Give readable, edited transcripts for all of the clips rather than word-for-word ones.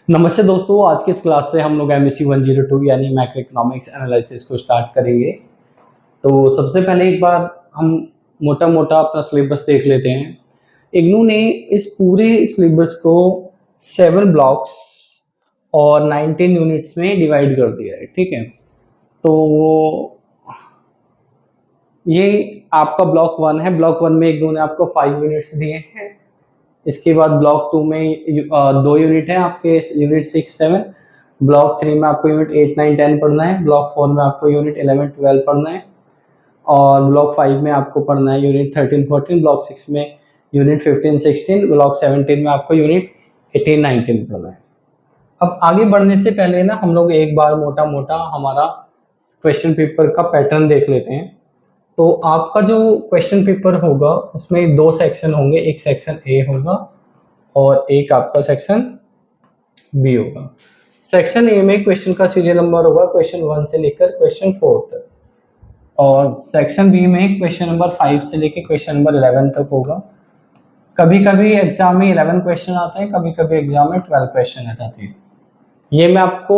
नमस्ते दोस्तों, आज की इस क्लास से हम लोग एमएससी 102 यानी मैक्रो इकोनॉमिक्स एनालिसिस को स्टार्ट करेंगे। तो सबसे पहले एक बार हम मोटा-मोटा अपना सिलेबस देख लेते हैं। इग्नू ने इस पूरे सिलेबस को 7 ब्लॉक्स और 19 यूनिट्स में डिवाइड कर दिया है, ठीक है? तो ये आपका ब्लॉक 1 है। ब्लॉक 1 में इग्नू ने आपको 5 यूनिट्स दिए हैं। इसके बाद ब्लॉक 2 में 2 यूनिट है आपके, यूनिट 6, 7। ब्लॉक 3 में आपको यूनिट 8, 9, 10 पढ़ना है। ब्लॉक 4 में आपको यूनिट 11, 12 पढ़ना है। और ब्लॉक 5 में आपको पढ़ना है यूनिट 13, 14। ब्लॉक 6 में यूनिट 15, 16। ब्लॉक 17 में आपको यूनिट 18, 19 पढ़ना है। अब आगे बढ़ने से पहले ना हम लोग एक बार मोटा-मोटा हमारा क्वेश्चन पेपर का पैटर्न देख लेते हैं। तो आपका जो क्वेश्चन पेपर होगा उसमें 2 सेक्शन होंगे, एक सेक्शन ए होगा और एक आपका सेक्शन बी होगा। सेक्शन ए में क्वेश्चन का सीरियल नंबर होगा क्वेश्चन 1 से लेकर क्वेश्चन 4 तक, और सेक्शन बी में क्वेश्चन नंबर 5 से लेकर क्वेश्चन नंबर 11 तक होगा। कभी कभी एग्जाम में 11 क्वेश्चन आते हैं, कभी कभी एग्जाम में 12 क्वेश्चन आ जाते हैं। ये मैं आपको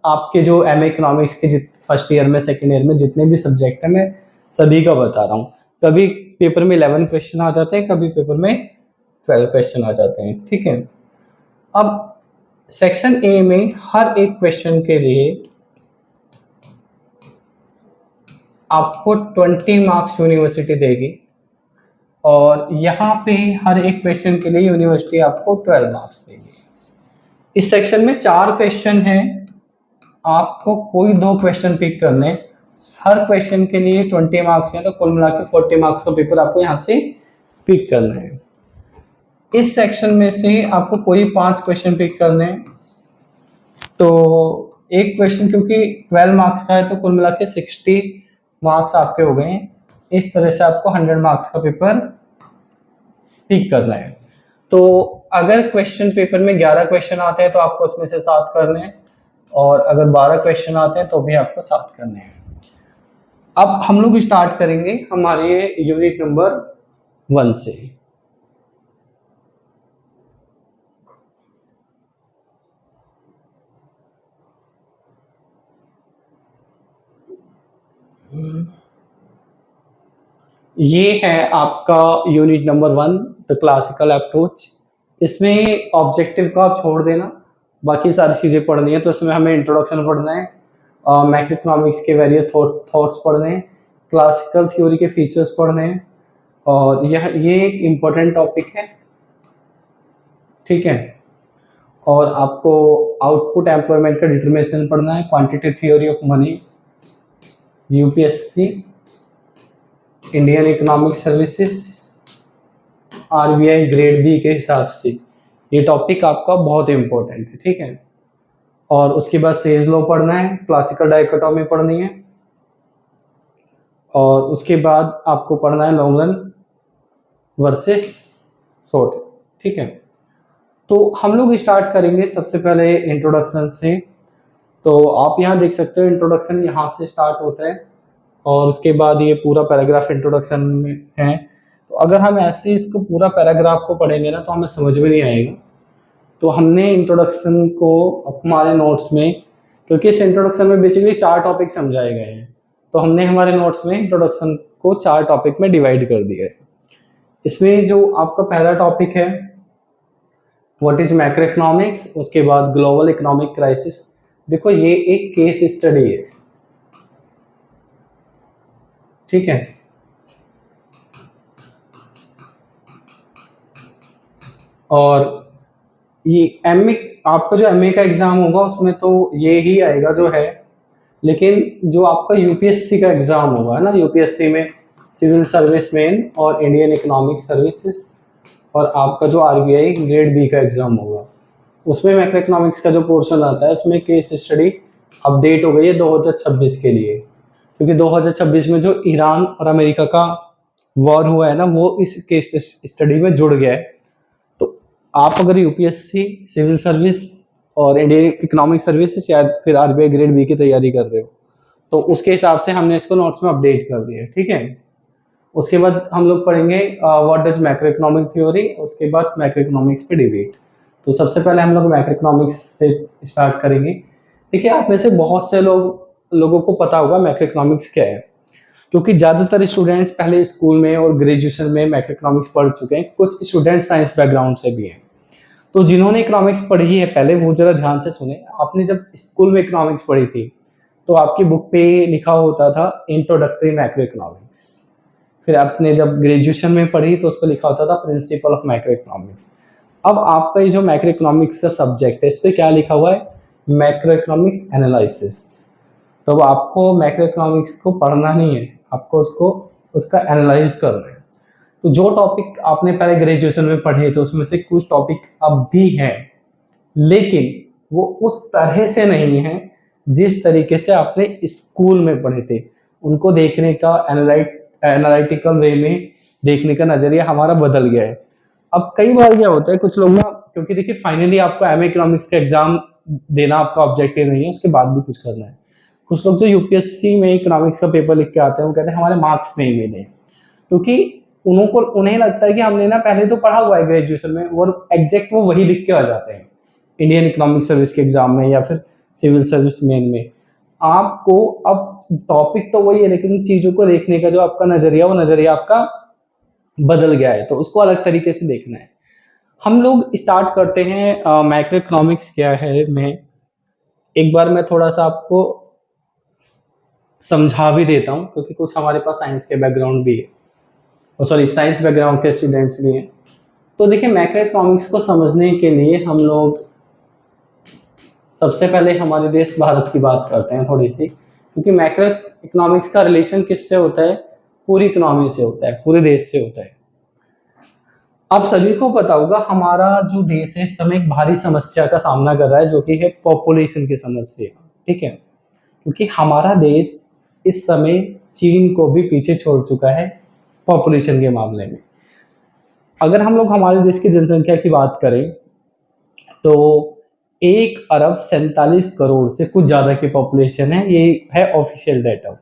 आपके जो एमए इकोनॉमिक्स के फर्स्ट ईयर में, सेकेंड ईयर में जितने भी सब्जेक्ट है मैं सभी का बता रहा हूँ। कभी पेपर में 11 क्वेश्चन आ जाते हैं, कभी पेपर में 12 क्वेश्चन आ जाते हैं, ठीक है। अब सेक्शन ए में हर एक क्वेश्चन के लिए आपको 20 मार्क्स यूनिवर्सिटी देगी, और यहाँ पे हर एक क्वेश्चन के लिए यूनिवर्सिटी आपको 12 मार्क्स देगी। इस सेक्शन में 4 क्वेश्चन हैं, आपको कोई 2 क्वेश्चन पिक करने। हर क्वेश्चन के लिए 20 मार्क्स हैं, तो कुल मिला के 40 मार्क्स का पेपर आपको यहाँ से पिक करना है। इस सेक्शन में से आपको कोई 5 क्वेश्चन पिक करने हैं। तो एक क्वेश्चन क्योंकि 12 मार्क्स का है तो कुल मिला के 60 मार्क्स आपके हो गए। इस तरह से आपको 100 मार्क्स का पेपर पिक करना है। तो अगर क्वेश्चन पेपर में 11 क्वेश्चन आते हैं तो आपको उसमें से 7 करने हैं, और अगर 12 क्वेश्चन आते हैं तो भी आपको 7 करने हैं। अब हम लोग स्टार्ट करेंगे हमारे यूनिट नंबर 1 से। ये है आपका unit number 1, the classical approach. इसमें ऑब्जेक्टिव को आप छोड़ देना, बाकी सारी चीज़ें पढ़नी है। तो इसमें हमें इंट्रोडक्शन पढ़ना है, मैक्रो इकोनॉमिक्स के वेरियस थॉट्स पढ़ने हैं, क्लासिकल थ्योरी के फीचर्स पढ़ने हैं, और ये एक इम्पोर्टेंट टॉपिक है, ठीक है। और आपको आउटपुट एम्प्लॉयमेंट का डिटरमिनेशन पढ़ना है, quantitative theory of money, UPSC, Indian economic services, RBI grade B के हिसाब से ये टॉपिक आपका बहुत इंपॉर्टेंट है, ठीक है। और उसके बाद सेज लॉ पढ़ना है, क्लासिकल डाइकोटोमी पढ़नी है, और उसके बाद आपको पढ़ना है लॉन्ग रन वर्सेस शॉर्ट, ठीक है। तो हम लोग स्टार्ट करेंगे सबसे पहले इंट्रोडक्शन से। तो आप यहाँ देख सकते हो इंट्रोडक्शन यहाँ से स्टार्ट होता है, और उसके बाद ये पूरा पैराग्राफ इंट्रोडक्शन में है। तो अगर हम ऐसे इसको पूरा पैराग्राफ को पढ़ेंगे ना तो हमें समझ में नहीं आएगा। तो हमने इंट्रोडक्शन को हमारे नोट्स में, क्योंकि इस इंट्रोडक्शन में बेसिकली 4 टॉपिक समझाए गए हैं, तो हमने हमारे नोट्स में इंट्रोडक्शन को 4 टॉपिक में डिवाइड कर दिया है। इसमें जो आपका पहला टॉपिक है व्हाट इज मैक्रो इकोनॉमिक्स, उसके बाद ग्लोबल इकोनॉमिक क्राइसिस। देखो ये एक केस स्टडी है, ठीक है। और ये एमए, आपका जो एमए का एग्जाम होगा उसमें तो ये ही आएगा जो है, लेकिन जो आपका यूपीएससी का एग्जाम होगा है ना, यूपीएससी में सिविल सर्विस मेन और इंडियन इकोनॉमिक सर्विसेज, और आपका जो आरबीआई ग्रेड बी का एग्जाम होगा उसमें मैक्रो इकोनॉमिक्स का जो पोर्शन आता है उसमें केस स्टडी अपडेट हो गई है 2026 के लिए, क्योंकि 2026 में जो ईरान और अमेरिका का वॉर हुआ है ना, वो इस केस स्टडी में जुड़ गया है। तो आप अगर यूपीएससी, सिविल सर्विस और इंडियन इकोनॉमिक सर्विसेज या फिर आरबीआई ग्रेड बी की तैयारी कर रहे हो तो उसके हिसाब से हमने इसको नोट्स में अपडेट कर दिया, ठीक है। उसके बाद हम लोग पढ़ेंगे what is macro economic theory, उसके बाद मैक्रो इकोनॉमिक्स पे डिबेट। तो सबसे पहले हम लोग मैक्रो इकोनॉमिक्स से स्टार्ट करेंगे। ठीक है, आप में से बहुत से लोगों को पता होगा मैक्रो इकोनॉमिक्स क्या है, क्योंकि ज़्यादातर स्टूडेंट्स पहले स्कूल में और ग्रेजुएशन में मैक्रो इकोनॉमिक्स पढ़ चुके हैं, कुछ स्टूडेंट साइंस बैकग्राउंड से भी हैं। तो जिन्होंने इकोनॉमिक्स पढ़ी है पहले, वो जरा ध्यान से सुने। आपने जब स्कूल में इकोनॉमिक्स पढ़ी थी तो आपकी बुक पे लिखा होता था इंट्रोडक्टरी मैक्रो इकोनॉमिक्स। फिर आपने जब ग्रेजुएशन में पढ़ी तो उस पर लिखा होता था प्रिंसिपल ऑफ मैक्रो इकोनॉमिक्स। अब आपका ये जो मैक्रो इकोनॉमिक्स का सब्जेक्ट है, इस पर क्या लिखा हुआ है, मैक्रो इकोनॉमिक्स एनालिसिस। तो अब आपको मैक्रो इकोनॉमिक्स को पढ़ना नहीं है, आपको उसका एनालाइज करना है। तो जो टॉपिक आपने पहले ग्रेजुएशन में पढ़े थे उसमें से कुछ टॉपिक अब भी हैं, लेकिन वो उस तरह से नहीं है जिस तरीके से आपने स्कूल में पढ़े थे। उनको देखने का एनालिटिकल वे में देखने का नजरिया हमारा बदल गया है। अब कई बार क्या होता है, कुछ लोग ना, क्योंकि देखिए फाइनली आपको एमए इकोनॉमिक्स का एग्जाम देना आपका ऑब्जेक्टिव नहीं है, उसके बाद भी कुछ करना है। कुछ लोग जो यूपीएससी में इकोनॉमिक्स का पेपर लिख के आते हैं वो कहते हैं हमारे मार्क्स नहीं मिले, क्योंकि उन्हें लगता है कि हमने ना पहले तो पढ़ा हुआ है ग्रेजुएशन में, और एग्जैक्ट वो वही लिख के आ जाते हैं इंडियन इकोनॉमिक सर्विस के एग्जाम में या फिर सिविल सर्विस मेन में। आपको अब टॉपिक तो वही है, लेकिन चीजों को देखने का जो आपका नजरिया, वो नजरिया आपका बदल गया है, तो उसको अलग तरीके से देखना है। हम लोग स्टार्ट करते हैं मैक्रो इकोनॉमिक्स क्या है। मैं थोड़ा सा आपको समझा भी देता हूँ, क्योंकि कुछ हमारे पास साइंस के बैकग्राउंड भी है, साइंस बैकग्राउंड के स्टूडेंट्स भी हैं। तो देखिए मैक्रो इकोनॉमिक्स को समझने के लिए हम लोग सबसे पहले हमारे देश भारत की बात करते हैं थोड़ी सी, क्योंकि मैक्रो इकोनॉमिक्स का रिलेशन किससे होता है, पूरी इकोनॉमी से होता है, पूरे देश से होता है। आप सभी को पता होगा हमारा जो देश है इस समय एक भारी समस्या का सामना कर रहा है, जो कि है पॉपुलेशन की समस्या। ठीक है, क्योंकि हमारा देश इस समय चीन को भी पीछे छोड़ चुका है पॉपुलेशन के मामले में। अगर हम लोग हमारे देश की जनसंख्या की बात करें तो 1,47 करोड़ से कुछ ज्यादा की पॉपुलेशन है, ये है ऑफिशियल डाटा।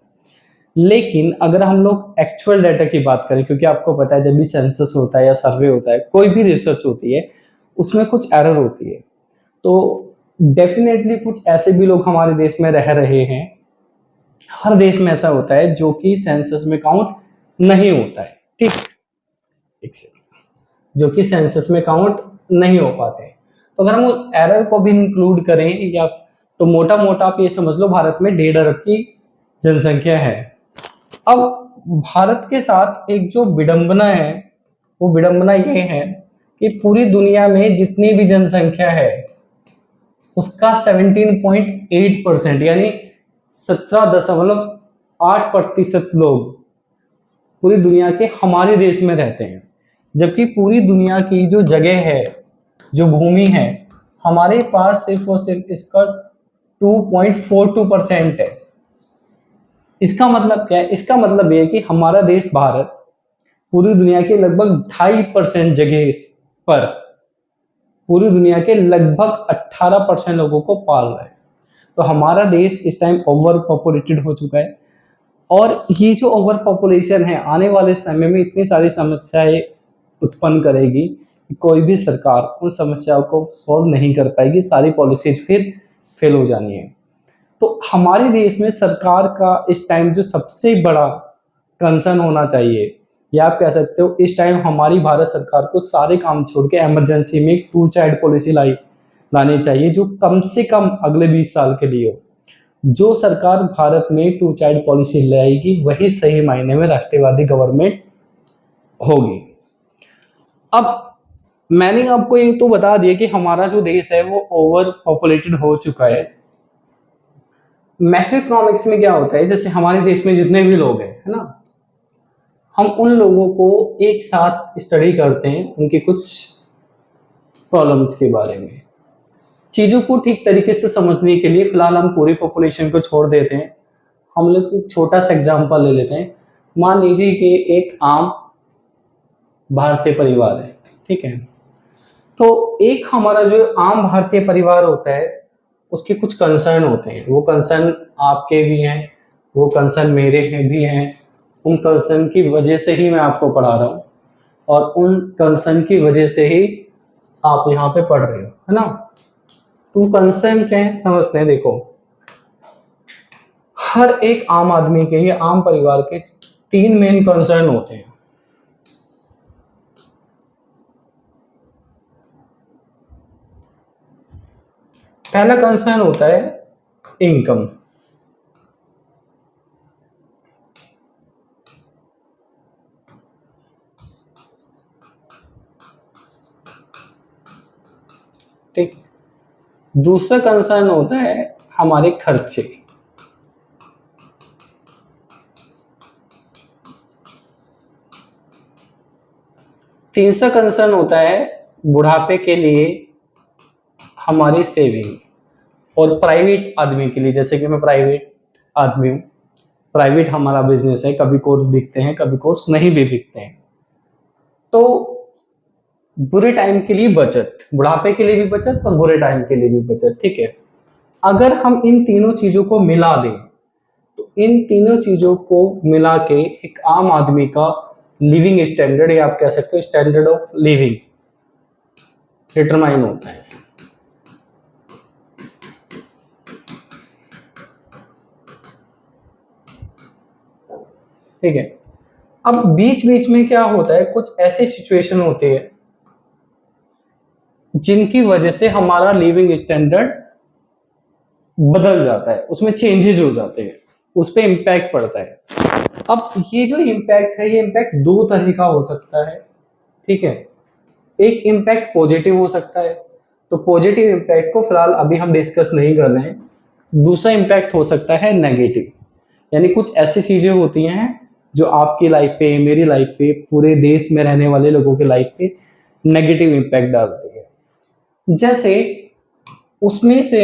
लेकिन अगर हम लोग एक्चुअल डाटा की बात करें, क्योंकि आपको पता है जब भी सेंसस होता है या सर्वे होता है, कोई भी रिसर्च होती है, उसमें कुछ एरर होती है। तो डेफिनेटली कुछ ऐसे भी लोग हमारे देश में रह रहे हैं, हर देश में ऐसा होता है जो कि सेंसस में काउंट नहीं होता है। ठीक, जो कि सेंसस में काउंट नहीं हो पाते हैं। तो अगर हम उस एरर को भी इंक्लूड करें, या तो मोटा मोटा आप ये समझ लो भारत में 1.5 अरब की जनसंख्या है। अब भारत के साथ एक जो विडंबना है, वो विडंबना ये है कि पूरी दुनिया में जितनी भी जनसंख्या है उसका 17.8% यानी 17.8% लोग पूरी दुनिया के हमारे देश में रहते हैं, जबकि पूरी दुनिया की जो जगह है, जो भूमि है, हमारे पास सिर्फ और सिर्फ इसका 2.42% है। इसका मतलब क्या है? इसका मतलब ये है कि हमारा देश भारत पूरी दुनिया के लगभग 2.5% जगह पर पूरी दुनिया के लगभग 18% लोगों को पाल रहा है। तो हमारा देश इस टाइम ओवर पॉपुलेटेड हो चुका है, और ये जो ओवर पॉपुलेशन है आने वाले समय में इतनी सारी समस्याएं उत्पन्न करेगी कि कोई भी सरकार उन समस्याओं को सॉल्व नहीं कर पाएगी, सारी पॉलिसीज फिर फेल हो जानी है। तो हमारे देश में सरकार का इस टाइम जो सबसे बड़ा कंसर्न होना चाहिए, या आप कह सकते हो इस टाइम हमारी भारत सरकार को सारे काम छोड़ के इमरजेंसी में एक 2 चाइल्ड पॉलिसी लानी चाहिए, जो कम से कम अगले 20 साल के लिए हो। जो सरकार भारत में 2 चाइल्ड पॉलिसी लाएगी वही सही मायने में राष्ट्रवादी गवर्नमेंट होगी। अब मैंने आपको ये तो बता दिया कि हमारा जो देश है वो ओवर पॉपुलेटेड हो चुका है। मैक्रो इकोनॉमिक्स में क्या होता है, जैसे हमारे देश में जितने भी लोग हैं, है ना, हम उन लोगों को एक साथ स्टडी करते हैं, उनकी कुछ प्रॉब्लम्स के बारे में। चीजों को ठीक तरीके से समझने के लिए फिलहाल हम पूरी पॉपुलेशन को छोड़ देते हैं। हम लोग एक छोटा सा एग्जांपल ले लेते हैं। मान लीजिए कि एक आम भारतीय परिवार है, ठीक है। तो एक हमारा जो आम भारतीय परिवार होता है उसके कुछ कंसर्न होते हैं। वो कंसर्न आपके भी हैं, वो कंसर्न मेरे हैं भी हैं। उन कंसर्न की वजह से ही मैं आपको पढ़ा रहा हूँ, और उन कंसर्न की वजह से ही आप यहाँ पे पढ़ रहे हो, है ना। तो कंसर्न क्या है समझते हैं। देखो, हर एक आम आदमी के, ये आम परिवार के 3 मेन कंसर्न होते हैं। पहला कंसर्न होता है इनकम। ठीक। दूसरा कंसर्न होता है हमारे खर्चे। तीसरा कंसर्न होता है बुढ़ापे के लिए हमारी सेविंग। और प्राइवेट आदमी के लिए, जैसे कि मैं प्राइवेट आदमी हूँ, प्राइवेट हमारा बिजनेस है, कभी कोर्स बिकते हैं कभी कोर्स नहीं भी बिकते हैं। तो बुरे टाइम के लिए बचत, बुढ़ापे के लिए भी बचत और बुरे टाइम के लिए भी बचत। ठीक है। अगर हम इन तीनों चीजों को मिला दें तो इन तीनों चीजों को मिला के एक आम आदमी का लिविंग स्टैंडर्ड, या आप कह सकते हो स्टैंडर्ड ऑफ लिविंग, डिटरमाइन होता है। ठीक है। अब बीच बीच में क्या होता है, कुछ ऐसे सिचुएशन होते हैं जिनकी वजह से हमारा लिविंग स्टैंडर्ड बदल जाता है, उसमें चेंजेस हो जाते हैं, उस पर इम्पैक्ट पड़ता है। अब ये जो इम्पैक्ट है, ये इम्पैक्ट दो तरह का हो सकता है। ठीक है। एक इम्पैक्ट पॉजिटिव हो सकता है, तो पॉजिटिव इम्पैक्ट को फिलहाल अभी हम डिस्कस नहीं कर रहे हैं। दूसरा इम्पैक्ट हो सकता है नेगेटिव, यानी कुछ ऐसी चीजें होती हैं जो आपकी लाइफ पे, मेरी लाइफ पे, पूरे देश में रहने वाले लोगों के लाइफ पे नेगेटिव इम्पैक्ट डालती है। जैसे उसमें से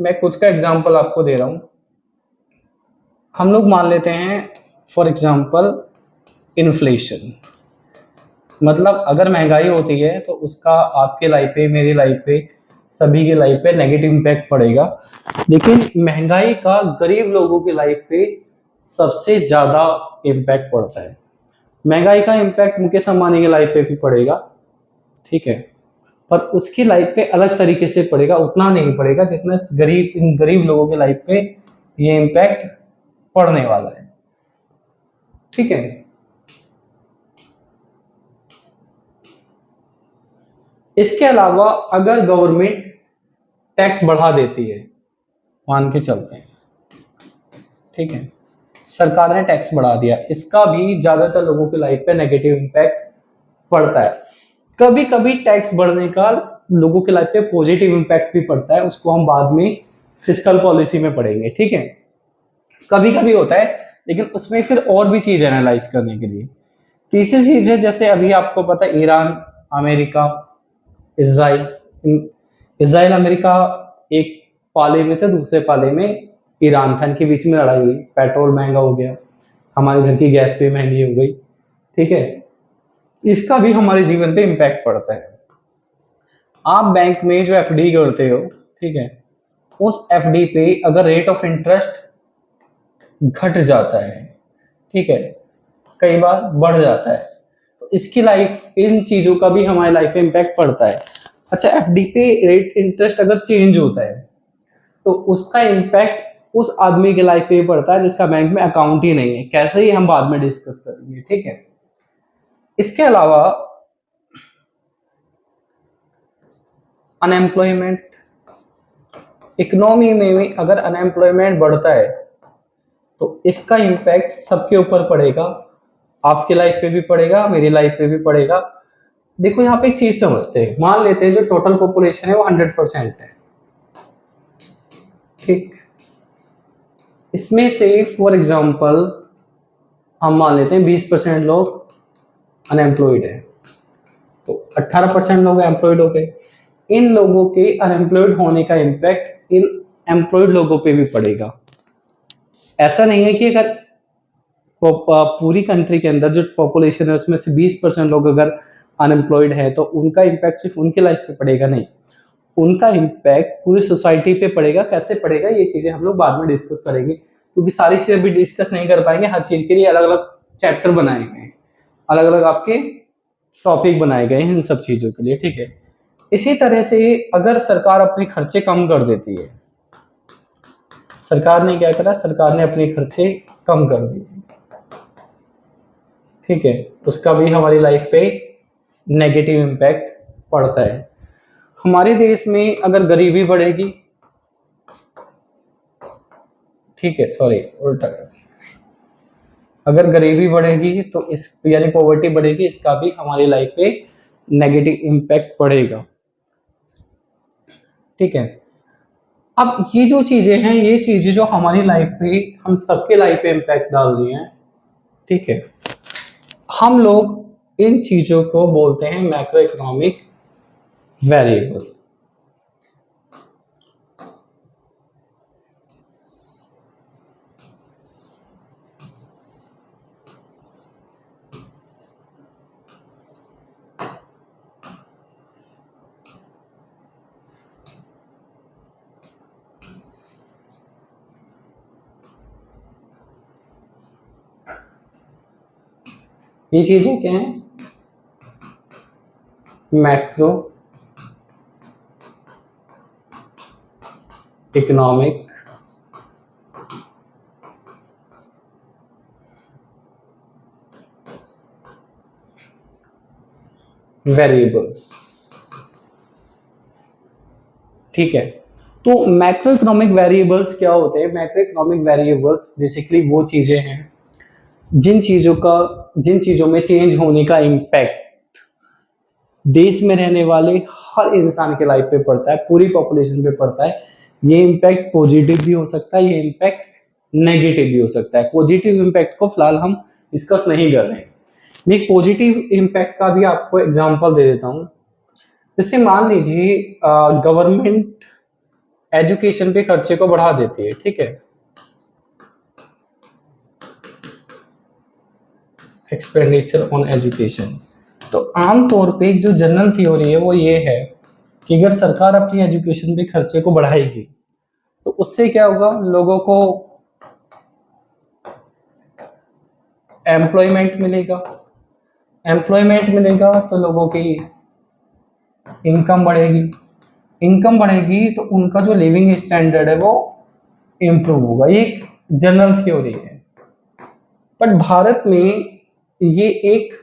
मैं कुछ का एग्जांपल आपको दे रहा हूं। हम लोग मान लेते हैं फॉर एग्जांपल इन्फ्लेशन, मतलब अगर महंगाई होती है तो उसका आपके लाइफ पे, मेरी लाइफ पे, सभी के लाइफ पे नेगेटिव इम्पैक्ट पड़ेगा। लेकिन महंगाई का गरीब लोगों की लाइफ पे सबसे ज्यादा इम्पैक्ट पड़ता है। महंगाई का इम्पैक्ट मुकेश अंबानी की लाइफ पे भी पड़ेगा, ठीक है, पर उसकी लाइफ पे अलग तरीके से पड़ेगा, उतना नहीं पड़ेगा जितना इन गरीब लोगों की लाइफ पे ये इम्पैक्ट पड़ने वाला है। ठीक है। इसके अलावा अगर गवर्नमेंट टैक्स बढ़ा देती है, मान के चलते हैं, ठीक है, सरकार ने टैक्स बढ़ा दिया, इसका भी ज्यादातर लोगों की लाइफ पे नेगेटिव इम्पैक्ट पड़ता है। कभी कभी टैक्स बढ़ने का लोगों की लाइफ पे पॉजिटिव इम्पैक्ट भी पड़ता है, उसको हम बाद में फिस्कल पॉलिसी में पढ़ेंगे। ठीक है। कभी कभी होता है, लेकिन उसमें फिर और भी चीज एनालाइज करने के लिए। तीसरी चीज है, जैसे अभी आपको पता है Iran, America, Israel, Israel America एक पाले में थे, दूसरे पाले में ईरान था, इनके बीच में लड़ाई हुई, पेट्रोल महंगा हो गया, हमारे घर की गैस भी महंगी हो गई। ठीक है। इसका भी हमारे जीवन पे इम्पैक्ट पड़ता है। आप बैंक में जो एफडी करते हो, ठीक है, उस एफडी पे अगर रेट ऑफ इंटरेस्ट घट जाता है, ठीक है, कई बार बढ़ जाता है, तो इसकी लाइफ, इन चीजों का भी हमारी लाइफ पे इम्पैक्ट पड़ता है। अच्छा, एफडी पे रेट इंटरेस्ट अगर चेंज होता है तो उसका इम्पैक्ट उस आदमी के लाइफ पे पड़ता है जिसका बैंक में अकाउंट ही नहीं है। कैसे, ही हम बाद में डिस्कस करेंगे। ठीक है। इसके अलावा अनएम्प्लॉयमेंट, इकोनॉमी में भी अगर अनएम्प्लॉयमेंट बढ़ता है तो इसका इम्पैक्ट सबके ऊपर पड़ेगा, आपके लाइफ पे भी पड़ेगा, मेरी लाइफ पे भी पड़ेगा। देखो यहाँ पे एक चीज समझते हैं, मान लेते हैं जो टोटल पॉपुलेशन है वो 100% है, ठीक, इसमें से फॉर एग्जांपल हम मान लेते हैं 20% लोग अनएम्प्लॉयड है, तो 18% लोग एम्प्लॉयड हो गए। इन लोगों के अनएम्प्लॉयड होने का इम्पैक्ट इन एम्प्लॉयड लोगों पे भी पड़ेगा। ऐसा नहीं है कि अगर पूरी कंट्री के अंदर जो पॉपुलेशन है उसमें से 20% लोग अगर अनएम्प्लॉयड है तो उनका इम्पैक्ट सिर्फ उनकी लाइफ पे पड़ेगा, नहीं, उनका इम्पैक्ट पूरी सोसाइटी पे पड़ेगा। कैसे पड़ेगा ये चीजें हम लोग बाद में डिस्कस करेंगे, क्योंकि सारी चीजें भी डिस्कस नहीं कर पाएंगे। हर चीज के लिए अलग अलग चैप्टर बनाए गए हैं, अलग अलग आपके टॉपिक बनाए गए हैं इन सब चीजों के लिए। ठीक है। इसी तरह से अगर सरकार अपने खर्चे कम कर देती है, सरकार ने क्या करा, सरकार ने अपने खर्चे कम कर दिए, ठीक है, उसका भी हमारी लाइफ पे नेगेटिव इम्पैक्ट पड़ता है। हमारे देश में अगर गरीबी बढ़ेगी, ठीक है, सॉरी उल्टा, अगर गरीबी बढ़ेगी तो इस यानी पॉवर्टी बढ़ेगी, इसका भी हमारी लाइफ पे नेगेटिव इम्पैक्ट पड़ेगा, ठीक है। अब ये जो चीजें हैं, ये चीजें जो हमारी लाइफ पे, हम सबके लाइफ पे इम्पैक्ट डाल रही हैं, ठीक है, हम लोग इन चीजों को बोलते हैं मैक्रो इकोनॉमिक वेरिएबल। ये चीजें क्या हैं, मैक्रो इकोनॉमिक वेरिएबल्स, ठीक है। तो मैक्रो इकोनॉमिक वेरिएबल्स क्या होते हैं? मैक्रो इकोनॉमिक वेरिएबल्स बेसिकली वो चीजें हैं जिन चीजों में चेंज होने का इम्पैक्ट देश में रहने वाले हर इंसान के लाइफ पे पड़ता है, पूरी पॉपुलेशन पे पड़ता है। ये इम्पैक्ट पॉजिटिव भी हो सकता है, ये इम्पैक्ट नेगेटिव भी हो सकता है। पॉजिटिव इम्पैक्ट को फिलहाल हम डिस्कस नहीं कर रहे हैं। मैं पॉजिटिव इम्पैक्ट का भी आपको एग्जांपल दे देता हूँ। जैसे मान लीजिए गवर्नमेंट एजुकेशन पे खर्चे को बढ़ा देती है, ठीक है, एक्सपेंडिचर ऑन एजुकेशन। तो आमतौर पे एक जो जनरल थ्योरी है वो ये है कि अगर सरकार अपनी एजुकेशन पे खर्चे को बढ़ाएगी तो उससे क्या होगा, लोगों को एम्प्लॉयमेंट मिलेगा, एम्प्लॉयमेंट मिलेगा तो लोगों की इनकम बढ़ेगी, इनकम बढ़ेगी तो उनका जो लिविंग स्टैंडर्ड है वो इम्प्रूव होगा। ये एक जनरल थ्योरी है, बट भारत में ये एक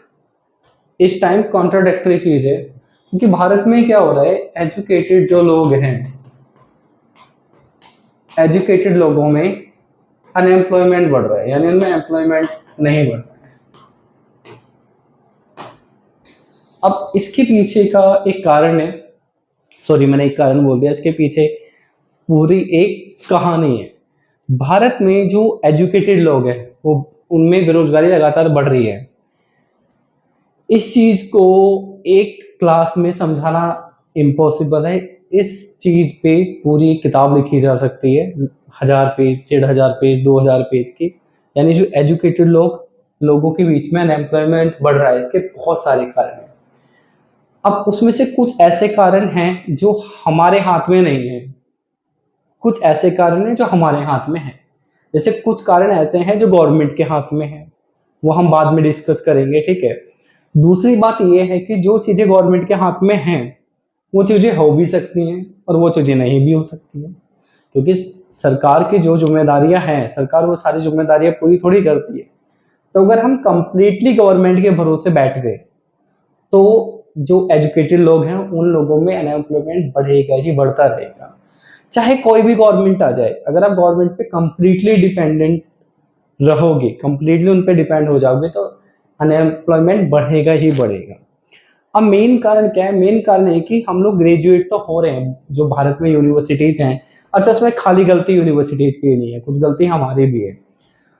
इस टाइम कॉन्ट्राडिक्टरी चीज है, क्योंकि भारत में क्या हो रहा है, एजुकेटेड जो लोग हैं, एजुकेटेड लोगों में अनएम्प्लॉयमेंट बढ़ रहा है, यानी उनमें एम्प्लॉयमेंट नहीं बढ़ रहा है। अब इसके पीछे का एक कारण है, सॉरी मैंने एक कारण बोल दिया, इसके पीछे पूरी एक कहानी है। भारत में जो एजुकेटेड लोग हैं वो, उनमें बेरोजगारी लगातार बढ़ रही है। इस चीज को एक क्लास में समझाना इम्पॉसिबल है। इस चीज पे पूरी किताब लिखी जा सकती है, 1000 पेज, 1500 पेज, 2000 पेज की। यानी जो एजुकेटेड लोगों के बीच में अनएम्प्लॉयमेंट बढ़ रहा है, इसके बहुत सारे कारण हैं। अब उसमें से कुछ ऐसे कारण हैं जो हमारे हाथ में नहीं है, कुछ ऐसे कारण हैं जो हमारे हाथ में हैं। जैसे कुछ कारण ऐसे हैं जो गवर्नमेंट के हाथ में है, वो हम बाद में डिस्कस करेंगे, ठीक है। दूसरी बात यह है कि जो चीजें गवर्नमेंट के हाथ में हैं वो चीजें हो भी सकती हैं और वो चीजें नहीं भी हो सकती हैं, क्योंकि सरकार की जो जिम्मेदारियां हैं, सरकार वो सारी जिम्मेदारियां पूरी थोड़ी करती है। तो अगर हम कंप्लीटली गवर्नमेंट के भरोसे बैठ गए तो जो एजुकेटेड लोग हैं उन लोगों में अनएम्प्लॉयमेंट बढ़ेगा ही, बढ़ता रहेगा, चाहे कोई भी गवर्नमेंट आ जाए। अगर आप गवर्नमेंट पे कंप्लीटली डिपेंडेंट रहोगे, कंप्लीटली उन पे डिपेंड हो जाओगे, तो अनएम्प्लॉयमेंट बढ़ेगा ही बढ़ेगा। अब मेन कारण क्या है? मेन कारण है कि हम लोग ग्रेजुएट तो हो रहे हैं, जो भारत में यूनिवर्सिटीज हैं। अच्छा, इसमें खाली गलती यूनिवर्सिटीज की नहीं है, कुछ गलती हमारी भी है।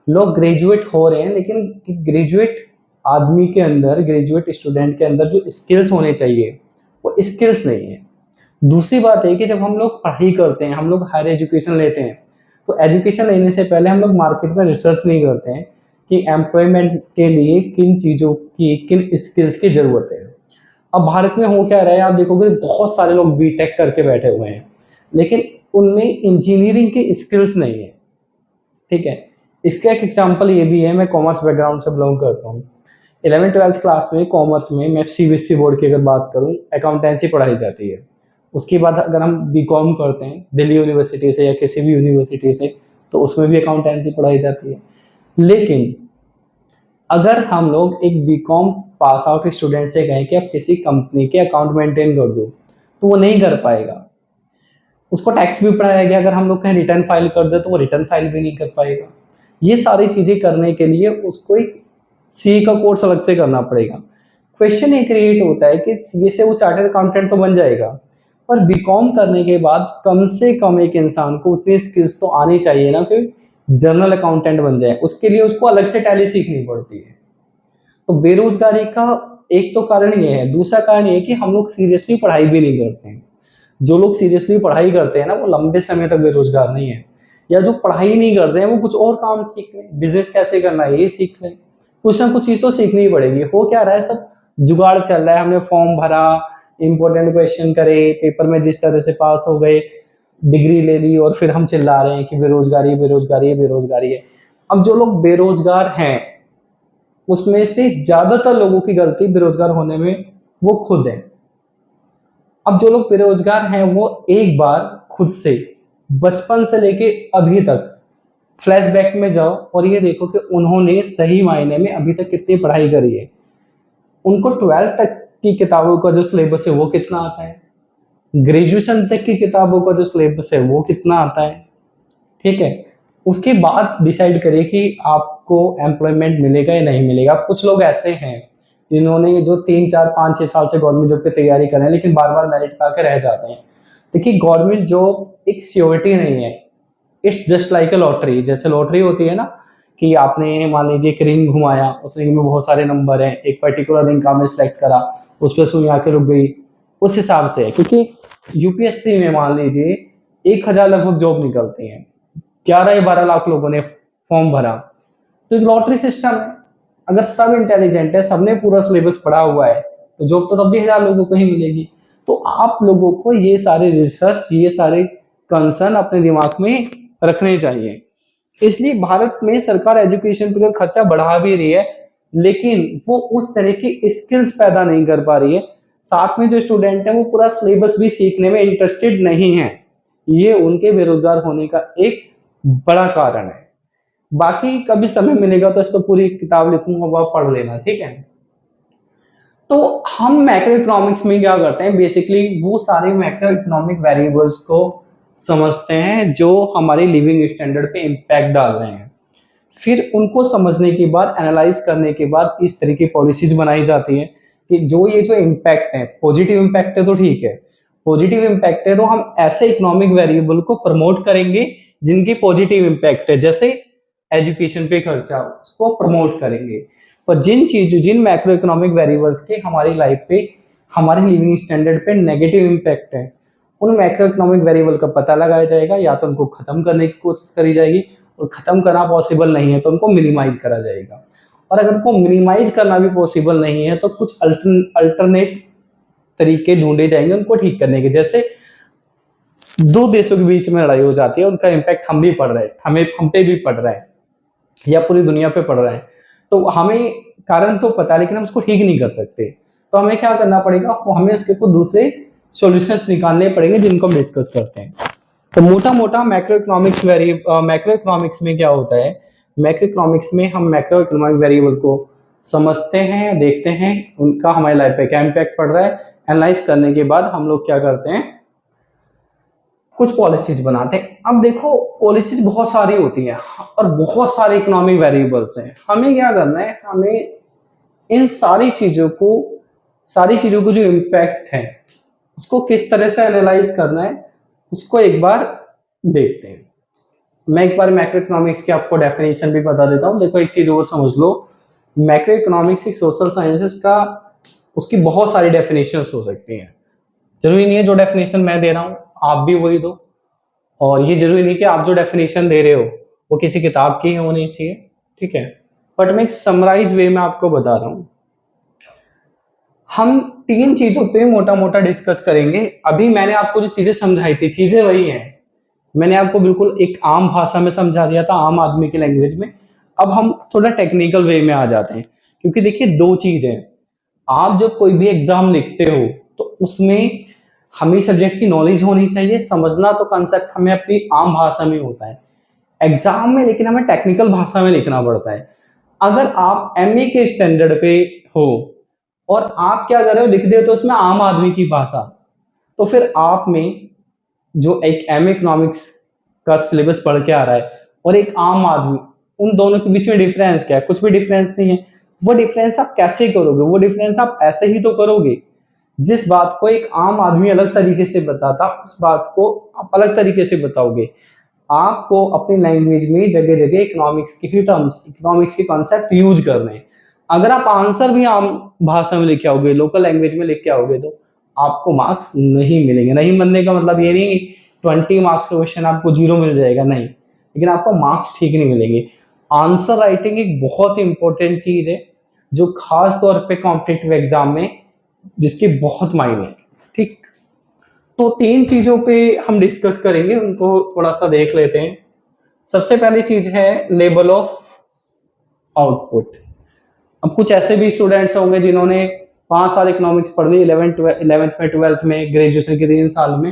लोग ग्रेजुएट हो रहे हैं, लेकिन ग्रेजुएट आदमी के अंदर, ग्रेजुएट स्टूडेंट के अंदर जो स्किल्स होने चाहिए वो स्किल्स नहीं है। दूसरी बात है कि जब हम लोग पढ़ाई करते हैं, हम लोग हायर एजुकेशन लेते हैं, तो एजुकेशन लेने से पहले हम लोग मार्केट में रिसर्च नहीं करते हैं कि एम्प्लॉयमेंट के लिए किन चीज़ों की, किन स्किल्स की ज़रूरत है। अब भारत में हो क्या रहा है, आप देखोगे बहुत सारे लोग बीटेक करके बैठे हुए हैं, लेकिन उनमें इंजीनियरिंग की स्किल्स नहीं है, ठीक है। इसका एक एग्जाम्पल ये भी है, मैं कॉमर्स बैकग्राउंड से बिलोंग करता हूँ। 11 12th क्लास में कॉमर्स में मैं सीबीएसई बोर्ड की अगर बात करूं, अकाउंटेंसी पढ़ाई जाती है। उसके बाद अगर हम बीकॉम करते हैं दिल्ली यूनिवर्सिटी से या किसी भी यूनिवर्सिटी से, तो उसमें भी अकाउंटेंसी पढ़ाई जाती है। लेकिन अगर हम लोग एक बीकॉम पास आउट स्टूडेंट से कहें कि आप किसी कंपनी के अकाउंट मेंटेन कर दो, तो वो नहीं कर पाएगा। उसको टैक्स भी पढ़ाया गया, अगर हम लोग कहें रिटर्न फाइल कर दे तो वो रिटर्न फाइल भी नहीं कर पाएगा। ये सारी चीजें करने के लिए उसको एक सी का कोर्स अलग से करना पड़ेगा। क्वेश्चन ये क्रिएट होता है कि सीए से वो चार्टर्ड अकाउंटेंट तो बन जाएगा, पर बीकॉम करने के बाद कम से कम एक इंसान को उतनी स्किल्स तो आनी चाहिए ना कि जनरल अकाउंटेंट बन जाए। उसके लिए उसको अलग से टैली सीखनी पड़ती है। तो बेरोजगारी का एक तो कारण ये है। दूसरा कारण ये है कि हम लोग सीरियसली पढ़ाई भी नहीं करते हैं। जो लोग सीरियसली पढ़ाई करते हैं ना, वो लंबे समय तक बेरोजगार नहीं है। या जो पढ़ाई नहीं करते हैं वो कुछ और काम सीख लें, बिजनेस कैसे करना है ये सीख लें, कुछ ना कुछ चीज तो सीखनी ही पड़ेगी। हो क्या रहा है, सब जुगाड़ चल रहा है। हमने फॉर्म भरा, इंपॉर्टेंट क्वेश्चन करे, पेपर में जिस तरह से पास हो गए, डिग्री ले ली, और फिर हम चिल्ला रहे हैं कि बेरोजगारी बेरोजगारी है बेरोजगारी है। अब जो लोग बेरोजगार हैं उसमें से ज्यादातर लोगों की गलती बेरोजगार होने में वो खुद है। अब जो लोग बेरोजगार हैं वो एक बार खुद से बचपन से लेके अभी तक फ्लैशबैक में जाओ और ये देखो कि उन्होंने सही मायने में अभी तक कितनी पढ़ाई करी है। उनको 12th तक की किताबों का जो सिलेबस है वो कितना आता है, ग्रेजुएशन तक की किताबों का जो सिलेबस है वो कितना आता है, ठीक है। उसके बाद डिसाइड करिए कि आपको एम्प्लॉयमेंट मिलेगा या नहीं मिलेगा। कुछ लोग ऐसे हैं जिन्होंने जो 3 4 5 6 साल से गवर्नमेंट जॉब की तैयारी कर रहे हैं लेकिन बार बार मेरिट पा के रह जाते हैं। देखिए, गवर्नमेंट जॉब एक सियोरिटी नहीं है, it's just like a lottery. जैसे लॉटरी होती है ना, कि आपने मान लीजिए एक रिंग घुमाया, उस रिंग में बहुत सारे नंबर हैं, एक पर्टिकुलर रिंग आपने सेलेक्ट करा, उस पर सुई आके रुक गई, उस हिसाब से है। क्योंकि यूपीएससी में मान लीजिए 1000 लगभग जॉब निकलती हैं, 11 या 12 लाख लोगों ने फॉर्म भरा, तो एक लॉटरी सिस्टम है। अगर सब इंटेलिजेंट है, सबने पूरा सिलेबस पढ़ा हुआ है, तो जॉब तो तब भी 1000 लोगों को ही मिलेगी। तो आप लोगों को ये सारे रिसर्च, ये सारे कंसर्न अपने दिमाग में रखने चाहिए। इसलिए भारत में सरकार एजुकेशन पर खर्चा बढ़ा भी रही है, लेकिन वो उस तरह की स्किल्स पैदा नहीं कर पा रही है। साथ में जो स्टूडेंट है वो पूरा सिलेबस भी सीखने में इंटरेस्टेड नहीं है। ये उनके बेरोजगार होने का एक बड़ा कारण है। बाकी कभी समय मिलेगा तो इस पर पूरी किताब लिखूंगा, वो आप पढ़ लेना, ठीक है। तो हम मैक्रो इकोनॉमिक्स में क्या करते हैं, बेसिकली वो सारे मैक्रो इकोनॉमिक वेरिएबल्स को समझते हैं जो हमारी लिविंग स्टैंडर्ड पे इम्पैक्ट डाल रहे हैं। फिर उनको समझने के बाद, एनालाइज करने के बाद इस तरह की पॉलिसीज बनाई जाती है कि जो ये जो इम्पैक्ट है, पॉजिटिव इम्पैक्ट है तो ठीक है, पॉजिटिव इम्पैक्ट है तो हम ऐसे इकोनॉमिक वेरिएबल को प्रमोट करेंगे जिनकी पॉजिटिव इम्पैक्ट है। जैसे एजुकेशन पे खर्चा, उसको प्रमोट करेंगे। पर जिन मैक्रो इकोनॉमिक वेरिएबल्स के हमारी लाइफ पे, हमारे लिविंग स्टैंडर्ड पे नेगेटिव इम्पैक्ट है, उन मैक्रो इकोनॉमिक वेरिएबल का पता लगाया जाएगा, या तो उनको खत्म करने की कोशिश करी जाएगी, और खत्म करना पॉसिबल नहीं है तो उनको मिनिमाइज करा जाएगा। और अगर उनको मिनिमाइज करना भी पॉसिबल नहीं है तो कुछ अल्टरनेट तरीके ढूंढे जाएंगे उनको ठीक करने के। जैसे दो देशों के बीच में लड़ाई हो जाती है, उनका इम्पैक्ट हम भी पड़ रहा है, हम पे भी पड़ रहा है, या पूरी दुनिया पे पड़ रहा है, तो हमें कारण तो पता है लेकिन हम उसको ठीक नहीं कर सकते। तो हमें क्या करना पड़ेगा, हमें उसके को दूसरे सॉल्यूशंस निकालने पड़ेंगे जिनको हम डिस्कस करते हैं। तो मोटा मोटा मैक्रो इकोनॉमिक्स में क्या होता है, मैक्रो इकोनॉमिक्स में हम मैक्रो इकोनॉमिक वेरिएबल को समझते हैं, देखते हैं उनका हमारी लाइफ पे क्या इम्पैक्ट पड़ रहा है। एनालाइज करने के बाद हम लोग क्या करते हैं, कुछ पॉलिसीज बनाते हैं। अब देखो, पॉलिसीज बहुत सारी होती हैं और बहुत सारे इकोनॉमिक वेरिएबल्स हैं। हमें क्या करना है, हमें इन सारी चीजों को जो इम्पैक्ट है उसको किस तरह से एनालाइज करना है, उसको एक बार देखते हैं। मैं एक बार मैक्रो इकोनॉमिक्स की आपको डेफिनेशन भी बता देता हूँ। देखो, एक चीज और समझ लो, मैक्रो इकोनॉमिक्स एक सोशल साइंसेस का, उसकी बहुत सारी डेफिनेशंस हो सकती हैं। जरूरी नहीं है जो डेफिनेशन मैं दे रहा हूँ आप भी वही दो, और ये जरूरी नहीं कि आप जो डेफिनेशन दे रहे हो वो किसी किताब की ही होनी चाहिए, ठीक है। बट मैं एक समराइज वे में आपको बता रहा हूँ। हम 3 चीजों पे मोटा मोटा डिस्कस करेंगे। अभी मैंने आपको जो चीजें समझाई थी, चीजें वही हैं। मैंने आपको बिल्कुल एक आम भाषा में समझा दिया था, आम आदमी की लैंग्वेज में। अब हम थोड़ा टेक्निकल वे में आ जाते हैं, क्योंकि देखिए दो चीज है, आप जब कोई भी एग्जाम लिखते हो तो उसमें हमें सब्जेक्ट की नॉलेज होनी चाहिए, समझना तो कंसेप्ट हमें अपनी आम भाषा में होता है एग्जाम में, लेकिन हमें टेक्निकल भाषा में लिखना पड़ता है। अगर आप एमए के स्टैंडर्ड पे हो और आप क्या कर रहे हो, लिख दे तो उसमें आम आदमी की भाषा, तो फिर आप में जो एक एम इकोनॉमिक्स का सिलेबस पढ़ के आ रहा है और एक आम आदमी, उन दोनों के बीच में डिफरेंस क्या है? कुछ भी डिफरेंस नहीं है। वो डिफरेंस आप कैसे करोगे? वो डिफरेंस आप ऐसे ही तो करोगे, जिस बात को एक आम आदमी अलग तरीके से बताता उस बात को आप अलग तरीके से बताओगे। आपको अपनी लैंग्वेज में जगह जगह इकोनॉमिक्स के ही टर्म्स, इकोनॉमिक्स के कॉन्सेप्ट यूज करने हैं। अगर आप आंसर भी आम भाषा में लिख के आओगे, लोकल लैंग्वेज में लिख के आओगे, तो आपको मार्क्स नहीं मिलेंगे। नहीं मिलने का मतलब ये नहीं 20 मार्क्स का क्वेश्चन आपको 0 मिल जाएगा, नहीं, लेकिन आपको मार्क्स ठीक नहीं मिलेंगे। आंसर राइटिंग एक बहुत ही इंपॉर्टेंट चीज है जो खास तौर पे कॉम्पिटिटिव एग्जाम में जिसके बहुत मायने हैं। ठीक, तो 3 चीजों पे हम डिस्कस करेंगे, उनको थोड़ा सा देख लेते हैं। सबसे पहली चीज है लेवल ऑफ आउटपुट। अब कुछ ऐसे भी स्टूडेंट्स होंगे जिन्होंने 5 साल इकोनॉमिक्स पढ़ ली 11th में 12th में, ग्रेजुएशन के 3 साल में,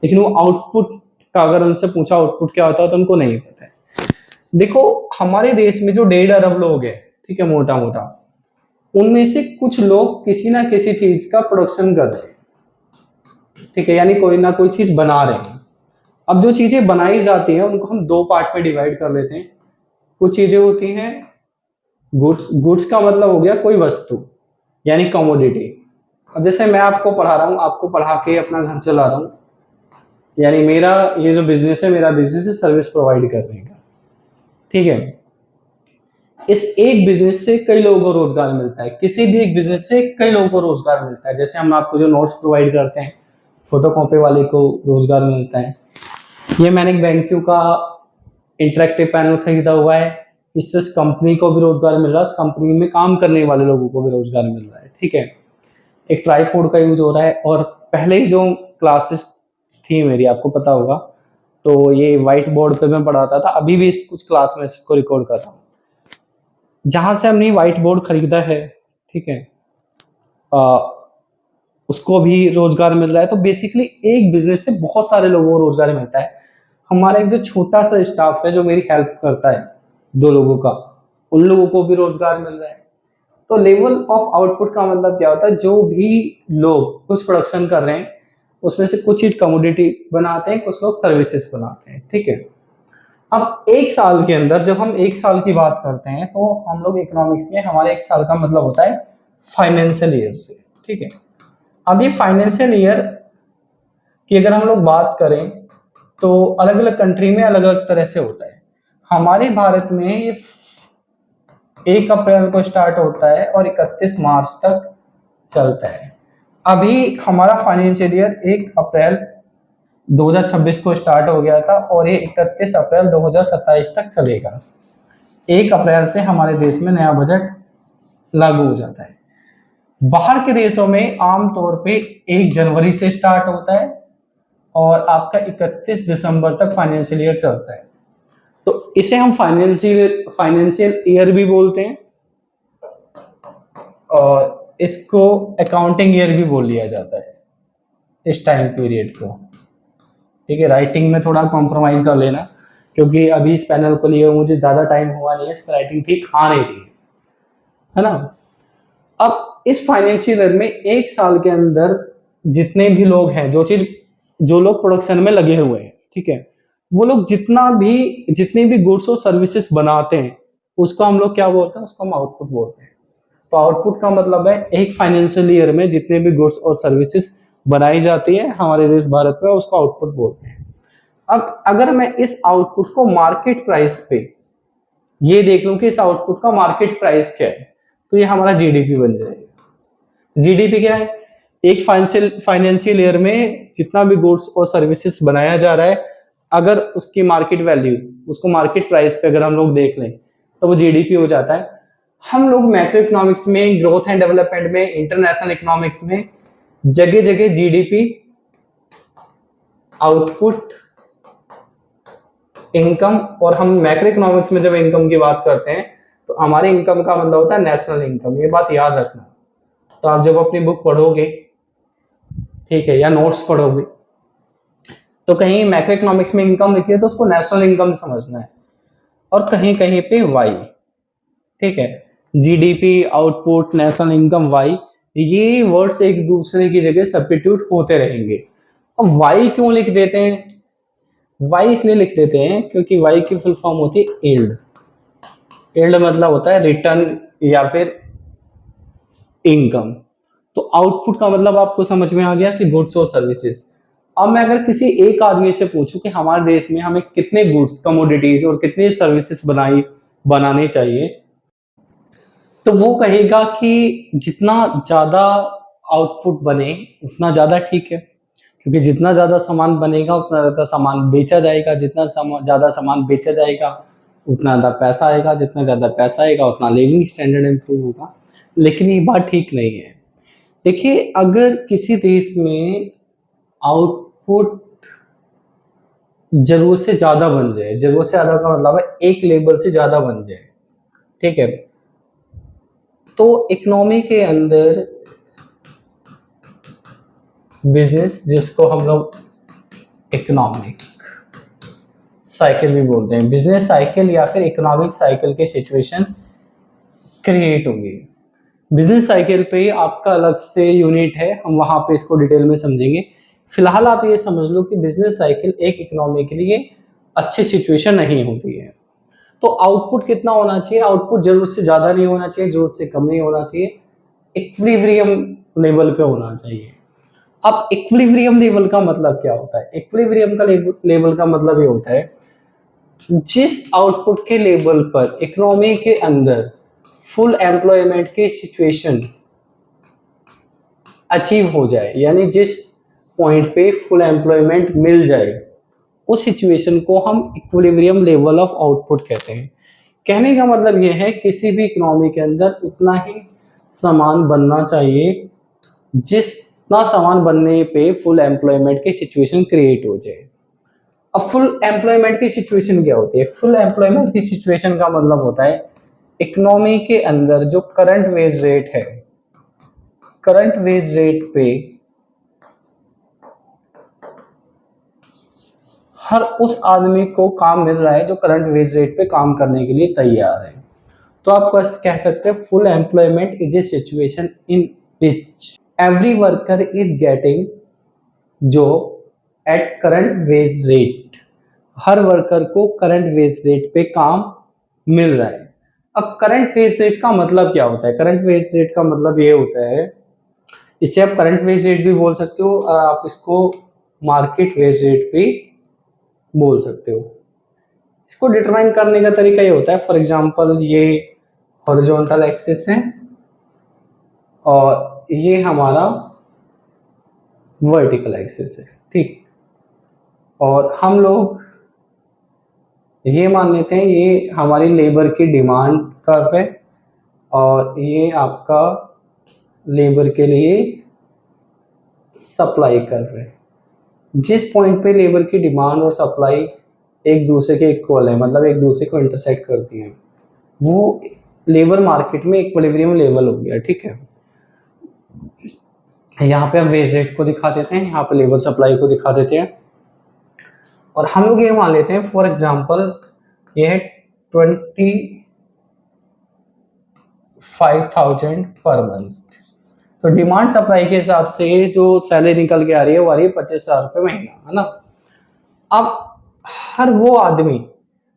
लेकिन वो आउटपुट का अगर उनसे पूछा आउटपुट क्या होता है तो उनको नहीं पता है। देखो हमारे देश में जो 1.5 अरब लोग हैं, ठीक है, मोटा मोटा, उनमें से कुछ लोग किसी ना किसी चीज का प्रोडक्शन कर रहे हैं, ठीक है, यानी कोई ना कोई चीज बना रहे हैं। अब जो चीजें बनाई जाती हैं उनको हम 2 पार्ट में डिवाइड कर लेते हैं। कुछ चीजें होती हैं गुड्स, गुड्स का मतलब हो गया कोई वस्तु यानी कमोडिटी। अब जैसे मैं आपको पढ़ा रहा हूँ, आपको पढ़ा के अपना घर चला रहा हूँ, यानी मेरा ये जो बिजनेस है, मेरा बिजनेस है सर्विस प्रोवाइड करने का, ठीक है। इस एक बिजनेस से कई लोगों को रोजगार मिलता है, किसी भी एक बिजनेस से कई लोगों को रोजगार मिलता है। जैसे हम आपको जो नोट्स प्रोवाइड करते हैं, फोटोकॉपी वाले को रोजगार मिलता है। ये मैंने BenQ का इंटरेक्टिव पैनल खरीदा हुआ है, इससे उस कंपनी को भी रोजगार मिल रहा है, उस कंपनी में काम करने वाले लोगों को भी रोजगार मिल रहा है, ठीक है। एक ट्राईपोड का यूज हो रहा है, और पहले जो क्लासेस थी मेरी, आपको पता होगा, तो ये व्हाइट बोर्ड पे मैं पढ़ाता था, अभी भी इस कुछ क्लास में इसको रिकॉर्ड कर रहा हूँ। जहां से हमने व्हाइट बोर्ड खरीदा है, ठीक है, उसको भी रोजगार मिल रहा है। तो बेसिकली एक बिजनेस से बहुत सारे लोगों को रोजगार मिलता है। हमारा एक जो छोटा सा स्टाफ है जो मेरी हेल्प करता है 2 लोगों का, उन लोगों को भी रोजगार मिल रहा है। तो लेवल ऑफ आउटपुट का मतलब क्या होता है? जो भी लोग कुछ प्रोडक्शन कर रहे हैं उसमें से कुछ चीज कमोडिटी बनाते हैं, कुछ लोग सर्विसेज बनाते हैं, ठीक है। अब 1 साल के अंदर, जब हम 1 साल की बात करते हैं तो हम लोग इकोनॉमिक्स में, हमारे 1 साल का मतलब होता है फाइनेंशियल ईयर से, ठीक है। अब ये फाइनेंशियल ईयर की अगर हम लोग बात करें तो अलग अलग कंट्री में अलग अलग तरह से होता है। हमारे भारत में ये 1 अप्रैल को स्टार्ट होता है और 31 मार्च तक चलता है। अभी हमारा फाइनेंशियल ईयर 1 अप्रैल 2026 को स्टार्ट हो गया था और ये 31 अप्रैल 2027 तक चलेगा। 1 अप्रैल से हमारे देश में नया बजट लागू हो जाता है। बाहर के देशों में आमतौर पे 1 जनवरी से स्टार्ट होता है और आपका 31 दिसंबर तक फाइनेंशियल ईयर चलता है। तो इसे हम फाइनेंशियल ईयर भी बोलते हैं और इसको अकाउंटिंग ईयर भी बोल लिया जाता है इस टाइम पीरियड को, ठीक है। राइटिंग में थोड़ा कॉम्प्रोमाइज कर लेना, क्योंकि अभी इस पैनल को लिए मुझे ज्यादा टाइम हुआ नहीं है, इसका राइटिंग ठीक आ नहीं रही है ना। अब इस फाइनेंशियल ईयर में 1 साल के अंदर जितने भी लोग हैं, जो लोग प्रोडक्शन में लगे हुए हैं, ठीक है, वो लोग जितनी भी गुड्स और सर्विसेज बनाते हैं उसको हम लोग क्या बोलते हैं? उसको हम आउटपुट बोलते हैं। तो आउटपुट का मतलब है एक फाइनेंशियल ईयर में जितने भी गुड्स और सर्विसेज बनाई जाती है हमारे देश भारत में, उसको आउटपुट बोलते हैं। अब अगर मैं इस आउटपुट को मार्केट प्राइस पे ये देख लूं कि इस आउटपुट का मार्केट प्राइस क्या है, तो ये हमारा जीडीपी बन जाएगा। जीडीपी क्या है? एक फाइनेंशियल ईयर में जितना भी गुड्स और सर्विसेज बनाया जा रहा है, अगर उसकी मार्केट वैल्यू, उसको मार्केट प्राइस पे अगर हम लोग देख लें तो वो जीडीपी हो जाता है। हम लोग मैक्रो इकोनॉमिक्स में, ग्रोथ एंड डेवलपमेंट में, इंटरनेशनल इकोनॉमिक्स में जगह जगह जीडीपी, आउटपुट, इनकम, और हम मैक्रो इकोनॉमिक्स में जब इनकम की बात करते हैं तो हमारे इनकम का मतलब होता है नेशनल इनकम, ये बात याद रखना। तो आप जब अपनी बुक पढ़ोगे, ठीक है, या नोट्स पढ़ोगे, तो कहीं मैक्रो इकोनॉमिक्स में इनकम लिखी है तो उसको नेशनल इनकम समझना है, और कहीं कहीं पे वाई, ठीक है, GDP, output, national income, Y, ये वर्ड्स एक दूसरे की जगह सब्स्टिट्यूट होते रहेंगे। अब वाई क्यों लिख देते हैं? वाई इसलिए लिख देते हैं क्योंकि वाई की फुल फॉर्म होती है यील्ड। यील्ड मतलब होता है रिटर्न या फिर इनकम। तो आउटपुट का मतलब आपको समझ में आ गया कि गुड्स और सर्विसेज। अब मैं अगर किसी एक आदमी से पूछूं कि हमारे देश में हमें कितने गुड्स, कमोडिटीज और कितनी सर्विसेज बनाने चाहिए, तो वो कहेगा कि जितना ज्यादा आउटपुट बने उतना ज्यादा ठीक है, क्योंकि जितना ज्यादा सामान बनेगा उतना ज्यादा सामान बेचा जाएगा, जितना ज्यादा सामान बेचा जाएगा उतना ज्यादा पैसा आएगा, जितना ज्यादा पैसा आएगा उतना लिविंग स्टैंडर्ड इंप्रूव होगा। लेकिन ये बात ठीक नहीं है। देखिए, अगर किसी देश में आउटपुट जरूरत से ज्यादा बन जाए, जरूरत से ज्यादा का मतलब है एक लेवल से ज्यादा बन जाए, ठीक है, तो इकोनॉमी के अंदर बिजनेस, जिसको हम लोग इकोनॉमिक साइकिल भी बोलते हैं, बिजनेस साइकिल या फिर इकोनॉमिक साइकिल के सिचुएशन क्रिएट होंगे। बिजनेस साइकिल पे आपका अलग से यूनिट है, हम वहां पे इसको डिटेल में समझेंगे। फिलहाल आप ये समझ लो कि बिजनेस साइकिल एक इकोनॉमी के लिए अच्छी सिचुएशन नहीं होती है। तो आउटपुट कितना होना चाहिए? आउटपुट जरूरत से ज्यादा नहीं होना चाहिए, जरूरत से कम नहीं होना चाहिए, इक्विलिब्रियम लेवल पे होना चाहिए। अब इक्विलिब्रियम लेवल का मतलब क्या होता है? इक्विलिब्रियम का लेवल का मतलब ये होता है जिस आउटपुट के लेवल पर इकोनॉमी के अंदर फुल एम्प्लॉयमेंट की सिचुएशन अचीव हो जाए, यानी जिस पॉइंट पे फुल एम्प्लॉयमेंट मिल जाए, उस सिचुएशन को हम इक्विलिब्रियम लेवल ऑफ आउटपुट कहते हैं। कहने का मतलब यह है किसी भी इकोनॉमी के अंदर उतना ही सामान बनना चाहिए जितना सामान बनने पे फुल एम्प्लॉयमेंट की सिचुएशन क्रिएट हो जाए। अब फुल एम्प्लॉयमेंट की सिचुएशन क्या होती है? फुल एम्प्लॉयमेंट की सिचुएशन का मतलब होता है इकोनॉमी के अंदर जो करंट वेज रेट है, करंट वेज रेट पे हर उस आदमी को काम मिल रहा है जो करंट वेज रेट पे काम करने के लिए तैयार है। तो आप बस कह सकते हैं full employment is a situation in which every worker is getting job at current wage rate. Her worker को करंट वेज रेट पे काम मिल रहा है। अब करंट वेज रेट का मतलब क्या होता है? करंट वेज रेट का मतलब ये होता है, इसे आप करंट वेज रेट भी बोल सकते हो, आप इसको मार्केट वेज रेट भी बोल सकते हो। इसको डिटरमाइन करने का तरीका ये होता है, फॉर एग्जांपल ये हॉरिजॉन्टल एक्सिस है और ये हमारा वर्टिकल एक्सिस है, ठीक, और हम लोग ये मान लेते हैं ये हमारी लेबर की डिमांड कर्व है और ये आपका लेबर के लिए सप्लाई कर्व है। जिस पॉइंट पे लेबर की डिमांड और सप्लाई एक दूसरे के इक्वल है, मतलब एक दूसरे को इंटरसेक्ट करती हैं, वो लेबर मार्केट में इक्विलिब्रियम लेवल हो गया, ठीक है। यहाँ पे हम वेज रेट को दिखा देते हैं, यहाँ पे लेबर सप्लाई को दिखा देते हैं, और हम लोग ये मान लेते हैं फॉर एग्जांपल ये है 25,000 पर मंथ। तो डिमांड सप्लाई के हिसाब से जो सैलरी निकल के आ रही है वो आ रही है 25,000 रुपये महीना, है ना। अब हर वो आदमी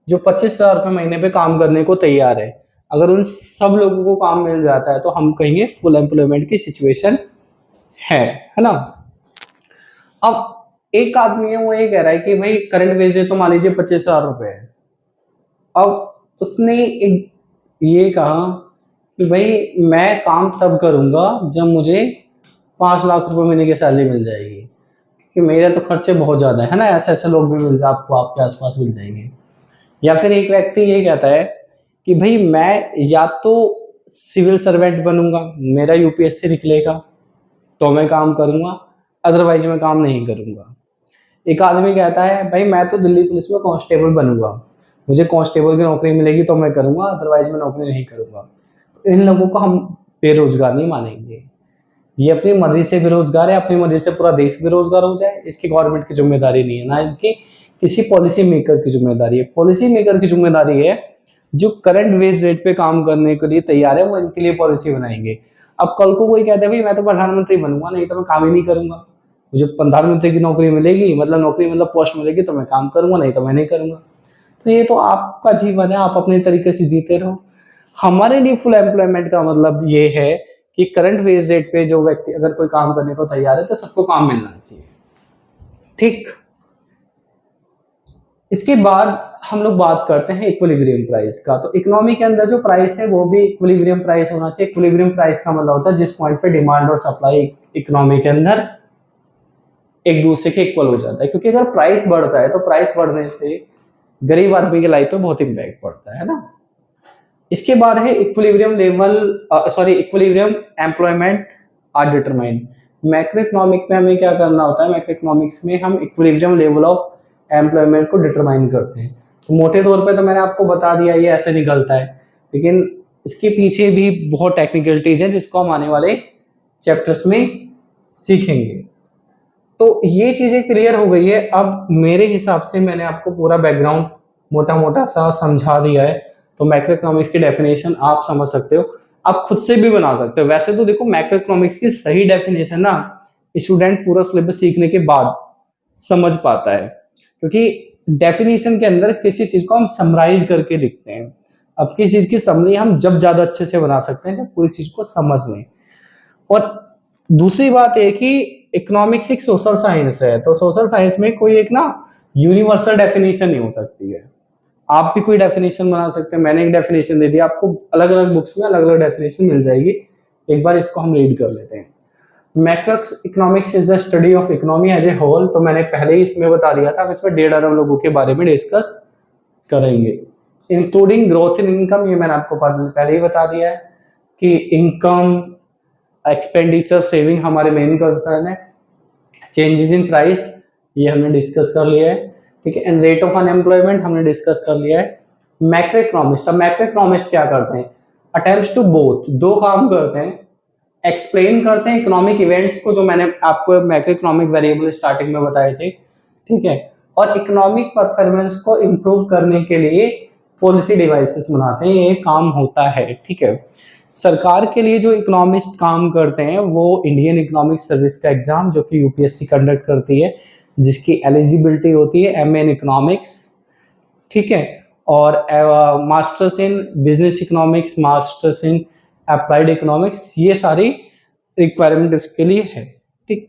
जो 25,000 रुपये महीने पे काम करने को तैयार है, अगर उन सब लोगों को काम मिल जाता है तो हम कहेंगे फुल एम्प्लॉयमेंट की सिचुएशन है ना। अब एक आदमी है वो ये कह रहा है कि भाई करंट वेज है तो मान लीजिए 25,000 रुपये है। अब उसने एक ये कहा कि भाई मैं काम तब करूंगा जब मुझे 5 लाख रुपए महीने की सैलरी मिल जाएगी, क्योंकि मेरे तो खर्चे बहुत ज्यादा है ना। ऐसे ऐसे लोग भी मिल जाए आपको, आपके आसपास मिल जाएंगे। या फिर एक व्यक्ति ये कहता है कि भाई मैं या तो सिविल सर्वेंट बनूंगा, मेरा यूपीएससी निकलेगा तो मैं काम करूंगा, अदरवाइज मैं काम नहीं करूंगा। एक आदमी कहता है भाई मैं तो दिल्ली पुलिस में कांस्टेबल बनूंगा, मुझे कांस्टेबल की नौकरी मिलेगी तो मैं करूंगा, अदरवाइज मैं नौकरी नहीं करूंगा। तो इन लोगों को हम बेरोजगार नहीं मानेंगे। ये अपनी मर्जी से बेरोजगार है, अपनी मर्जी से पूरा देश बेरोजगार हो जाए, इसकी गवर्नमेंट की जिम्मेदारी नहीं है, ना इनकी किसी पॉलिसी मेकर की जिम्मेदारी है। पॉलिसी मेकर की जिम्मेदारी है जो करंट वेज रेट पे काम करने के लिए तैयार है, वो इनके लिए पॉलिसी बनाएंगे। अब कल को कोई कहता है भाई मैं तो प्रधानमंत्री बनूंगा, नहीं तो मैं काम ही नहीं करूंगा, मुझे प्रधानमंत्री की नौकरी मिलेगी, मतलब नौकरी मतलब पोस्ट मिलेगी तो मैं काम करूंगा, नहीं तो मैं नहीं करूंगा। तो ये तो आपका जीवन है, आप अपने तरीके से जीते रहो। हमारे लिए फुल एम्प्लॉयमेंट का मतलब ये है कि करंट वेज रेट पे जो व्यक्ति अगर कोई काम करने को तैयार है तो सबको काम मिलना चाहिए, ठीक। इसके बाद हम लोग बात करते हैं इक्विलिब्रियम प्राइस का। तो इकोनॉमी के अंदर जो प्राइस है वो भी इक्विलिब्रियम प्राइस होना चाहिए। इक्विलिब्रियम प्राइस का मतलब होता है जिस पॉइंट पे डिमांड और सप्लाई इकोनॉमी के अंदर एक दूसरे के इक्वल हो जाता है, क्योंकि अगर प्राइस बढ़ता है तो प्राइस बढ़ने से गरीब आदमी की लाइफ पे बहुत इम्पैक्ट पड़ता है ना। इसके बाद है equilibrium level, equilibrium employment are determined. Macro economic में हमें क्या करना होता है, मैक्रो इकोनॉमिक्स में हम इक्विलिब्रियम लेवल ऑफ एम्प्लॉयमेंट को डिटरमाइन करते हैं। तो मोटे तौर पे तो मैंने आपको बता दिया ये ऐसे निकलता है, लेकिन इसके पीछे भी बहुत टेक्निकलिटीज है जिसको हम आने वाले चैप्टर्स में सीखेंगे। तो ये चीजें क्लियर हो गई है। अब मेरे हिसाब से मैंने आपको पूरा बैकग्राउंड मोटा मोटा सा समझा दिया है। तो मैक्रो इकोनॉमिक्स की डेफिनेशन आप समझ सकते हो, आप खुद से भी बना सकते हो। वैसे तो देखो मैक्रो इकोनॉमिक्स की सही डेफिनेशन ना स्टूडेंट पूरा सिलेबस सीखने के बाद समझ पाता है, क्योंकि डेफिनेशन के अंदर किसी चीज को हम समराइज करके लिखते हैं। अब किसी चीज की समरी हम जब ज्यादा अच्छे से बना सकते हैं जब पूरी चीज को समझ लें। और दूसरी बात है कि इकोनॉमिक्स एक सोशल साइंस है, तो सोशल साइंस में कोई एक ना यूनिवर्सल डेफिनेशन नहीं हो सकती है। आप भी कोई डेफिनेशन बना सकते हैं, मैंने एक डेफिनेशन दे दिया आपको, अलग अलग बुक्स में अलग अलग डेफिनेशन मिल जाएगी। एक बार इसको हम रीड कर लेते हैं। Macro economics is the study of economy as a whole. तो मैंने पहले ही इसमें बता दिया था, इसमें 1.5 अरब लोगों के बारे में डिस्कस करेंगे, इंक्लूडिंग ग्रोथ इन इनकम। ये मैंने आपको पहले ही बता दिया है कि इनकम, एक्सपेंडिचर, सेविंग हमारे मेन कंसर्न है। चेंजेस इन प्राइस ये हमने डिस्कस कर लिया है, ठीक है। एंड रेट ऑफ अनएम्प्लॉयमेंट हमने डिस्कस कर लिया है। मैक्रो इकोनॉमिस्ट, अब मैक्रो इकोनॉमिस्ट क्या करते हैं, अटेम्प्ट्स टू बोथ, दो काम करते हैं, एक्सप्लेन करते हैं इकोनॉमिक इवेंट्स को, जो मैंने आपको मैक्रो इकोनॉमिक वेरिएबल स्टार्टिंग में बताए थे, ठीक है। और इकोनॉमिक परफॉर्मेंस को इम्प्रूव करने के लिए पॉलिसी डिवाइसेस बनाते हैं, ये काम होता है, ठीक है। सरकार के लिए जो इकोनॉमिस्ट काम करते हैं वो इंडियन इकोनॉमिक सर्विस का एग्जाम जो कि यूपीएससी कंडक्ट करती है, जिसकी एलिजिबिलिटी होती है एमए इन इकोनॉमिक्स, ठीक है। और masters in business economics, masters in applied economics, ये सारी रिक्वायरमेंट इसके लिए है, ठीक।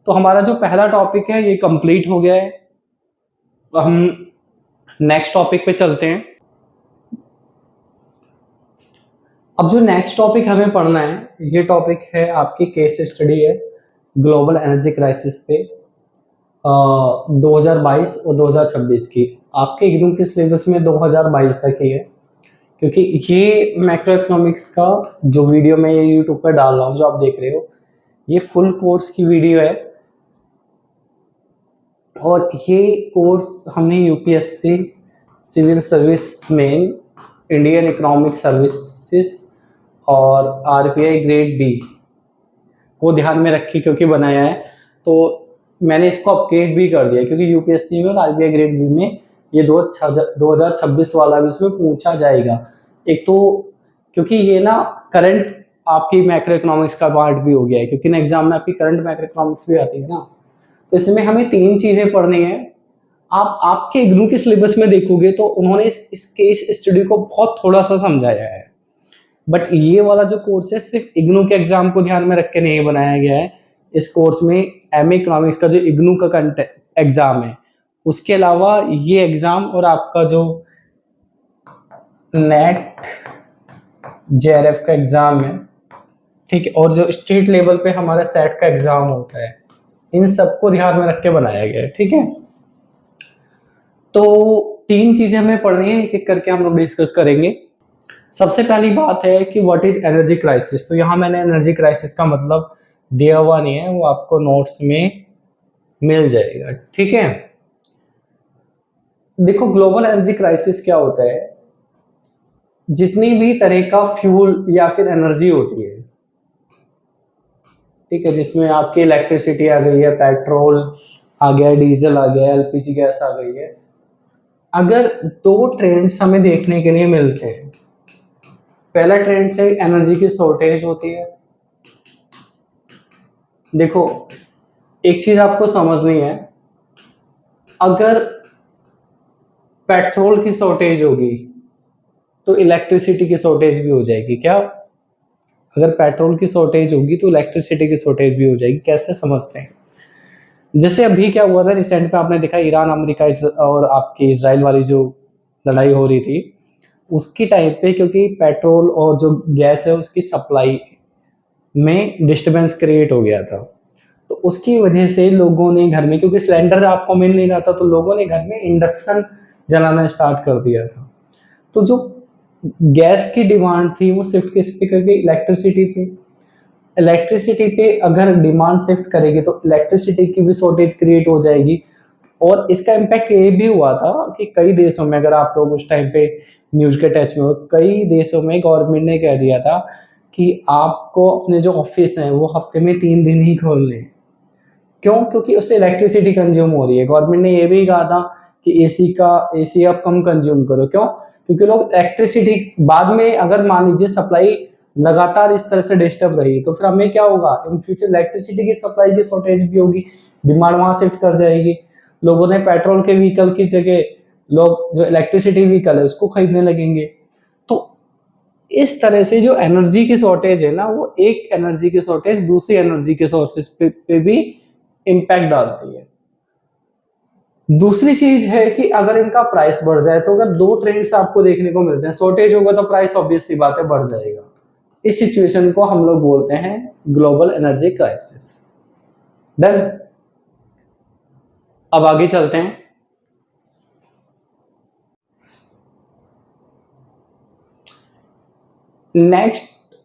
तो हमारा जो पहला टॉपिक है ये कंप्लीट हो गया है। हम नेक्स्ट टॉपिक पे चलते हैं। अब जो नेक्स्ट टॉपिक हमें पढ़ना है ये टॉपिक है आपकी केस स्टडी है ग्लोबल एनर्जी क्राइसिस पे 2022 और 2026 की। आपके इग्नू के सिलेबस में 2022 तक ही है, क्योंकि ये मैक्रो इकोनॉमिक्स का जो वीडियो मैं ये यूट्यूब पर डाल रहा हूँ जो आप देख रहे हो, ये फुल कोर्स की वीडियो है। और ये कोर्स हमने यूपीएससी सिविल सर्विस में इंडियन इकोनॉमिक सर्विसेज और आरपीआई ग्रेड बी को ध्यान में रखी क्योंकि बनाया है। तो मैंने इसको अपडेट भी कर दिया क्योंकि यूपीएससी में और आरपीआई ग्रेड बी में ये 2026 वाला भी इसमें पूछा जाएगा। एक तो क्योंकि ये ना करंट आपकी मैक्रो इकोनॉमिक्स का पार्ट भी हो गया है, क्योंकि ना एग्जाम में आपकी करंट मैक्रो इकोनॉमिक्स भी आती है ना। तो इसमें हमें 3 चीजें पढ़नी है। आप आपके इग्नू के सिलेबस में देखोगे तो उन्होंने इस केस स्टडी को बहुत थोड़ा सा समझाया है, बट ये वाला जो कोर्स है सिर्फ इग्नू के एग्जाम को ध्यान में रख के नहीं बनाया गया है। इस कोर्स में एमए इकोनॉमिक्स का जो इग्नू का एग्जाम है, उसके अलावा ये एग्जाम और आपका जो नेट जेआरएफ का एग्जाम है, ठीक है, और जो स्टेट लेवल पे हमारा सेट का एग्जाम होता है, इन सबको ध्यान में रख के बनाया गया है, ठीक है। तो 3 चीजें हमें पढ़नी है, एक एक करके हम लोग डिस्कस करेंगे। सबसे पहली बात है कि व्हाट इज एनर्जी क्राइसिस। तो यहाँ मैंने एनर्जी क्राइसिस का मतलब दिया हुआ नहीं है, वो आपको नोट्स में मिल जाएगा, ठीक है। देखो ग्लोबल एनर्जी क्राइसिस क्या होता है, जितनी भी तरह का फ्यूल या फिर एनर्जी होती है, ठीक है, जिसमें आपकी इलेक्ट्रिसिटी आ गई है, पेट्रोल आ गया, डीजल आ गया, एलपीजी गैस आ गई है, अगर दो ट्रेंड्स हमें देखने के लिए मिलते हैं। पहला ट्रेंड से एनर्जी की शॉर्टेज होती है। देखो एक चीज आपको समझनी है, अगर पेट्रोल की शॉर्टेज होगी तो इलेक्ट्रिसिटी की शॉर्टेज भी हो जाएगी। क्या? अगर पेट्रोल की शॉर्टेज होगी तो इलेक्ट्रिसिटी की शॉर्टेज भी हो जाएगी। कैसे समझते हैं? जैसे अभी क्या हुआ था रिसेंट में, आपने देखा ईरान अमेरिका और आपकी इजराइल वाली जो लड़ाई हो रही थी, उसकी टाइम पे क्योंकि पेट्रोल और जो गैस है उसकी सप्लाई में डिस्टरबेंस क्रिएट हो गया था, तो उसकी वजह से लोगों ने घर में, क्योंकि सिलेंडर आपको मिल नहीं रहा था, तो लोगों ने घर में इंडक्शन जलाना स्टार्ट कर दिया था। तो जो गैस की डिमांड थी वो शिफ्ट किस पे कर गई? इलेक्ट्रिसिटी पे। इलेक्ट्रिसिटी पे अगर डिमांड शिफ्ट करेगी तो इलेक्ट्रिसिटी की भी शॉर्टेज क्रिएट हो जाएगी। और इसका इम्पैक्ट ये भी हुआ था कि कई देशों में, अगर आप लोग उस टाइम पे न्यूज के टच में हो, कई देशों में गवर्नमेंट ने कह दिया था कि आपको अपने जो ऑफिस हैं वो हफ्ते में 3 दिन ही खोलने। क्यों? क्योंकि उससे इलेक्ट्रिसिटी कंज्यूम हो रही है। गवर्नमेंट ने ये भी कहा था कि एसी आप कम कंज्यूम करो। क्यों? क्योंकि लोग इलेक्ट्रिसिटी बाद में, अगर मान लीजिए सप्लाई लगातार इस तरह से डिस्टर्ब रही तो फिर हमें क्या होगा, इन फ्यूचर इलेक्ट्रिसिटी की सप्लाई की शॉर्टेज भी होगी, डिमांड वहां शिफ्ट कर जाएगी। लोगों ने पेट्रोल के व्हीकल की जगह लोग जो इलेक्ट्रिसिटी व्हीकल है उसको खरीदने लगेंगे। तो इस तरह से जो एनर्जी की शॉर्टेज है ना, वो एक एनर्जी की शॉर्टेज दूसरी एनर्जी के सोर्सेज पे भी इम्पैक्ट डालती है। दूसरी चीज है कि अगर इनका प्राइस बढ़ जाए, तो अगर दो ट्रेंड्स आपको देखने को मिलते हैं, शॉर्टेज होगा तो प्राइस ऑब्वियस सी बात है बढ़ जाएगा। इस सिचुएशन को हम लोग बोलते हैं ग्लोबल एनर्जी क्राइसिस। डन। अब आगे चलते हैं। नेक्स्ट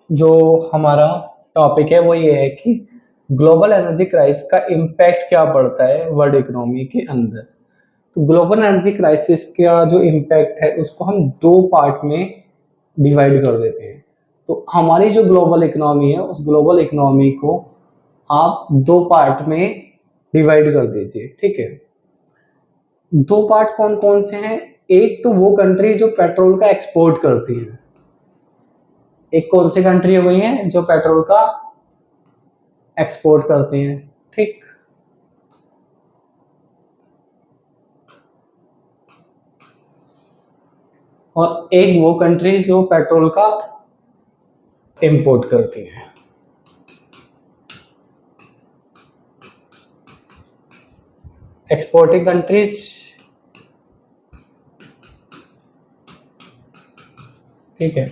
जो हमारा टॉपिक है वो ये है कि ग्लोबल एनर्जी क्राइसिस का इम्पैक्ट क्या पड़ता है वर्ल्ड इकोनॉमी के अंदर। तो ग्लोबल एनर्जी क्राइसिस का जो इम्पैक्ट है उसको हम दो पार्ट में डिवाइड कर देते हैं। तो हमारी जो ग्लोबल इकोनॉमी है उस ग्लोबल इकोनॉमी को आप दो पार्ट में डिवाइड कर दीजिए, ठीक है। दो पार्ट कौन कौन से हैं? एक तो वो कंट्री जो पेट्रोल का एक्सपोर्ट करती है। एक कौन सी कंट्री हो गई है जो पेट्रोल का एक्सपोर्ट करती हैं, ठीक। और एक वो कंट्री जो पेट्रोल का इंपोर्ट करती है। एक्सपोर्टिंग कंट्रीज, ठीक है।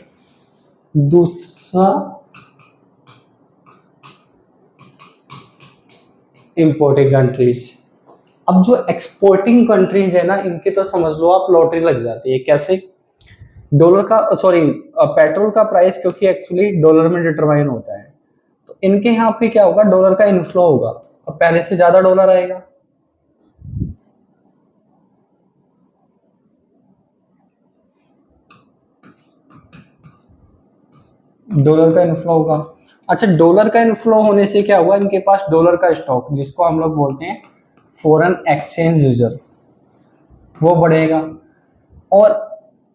दूसरा इंपोर्टिंग कंट्रीज। अब जो एक्सपोर्टिंग कंट्रीज है ना, इनकी तो समझ लो आप लॉटरी लग जाती है। कैसे? डॉलर का, सॉरी, पेट्रोल का प्राइस क्योंकि एक्चुअली डॉलर में डिटरमाइन होता है, तो इनके यहाँ पे क्या होगा, डॉलर का इनफ्लो होगा। अब पहले से ज्यादा डॉलर आएगा, डॉलर का इनफ्लो होगा। अच्छा, डॉलर का इनफ्लो होने से क्या हुआ, इनके पास डॉलर का स्टॉक, जिसको हम लोग बोलते हैं फॉरेन एक्सचेंज रिजर्व, वो बढ़ेगा। और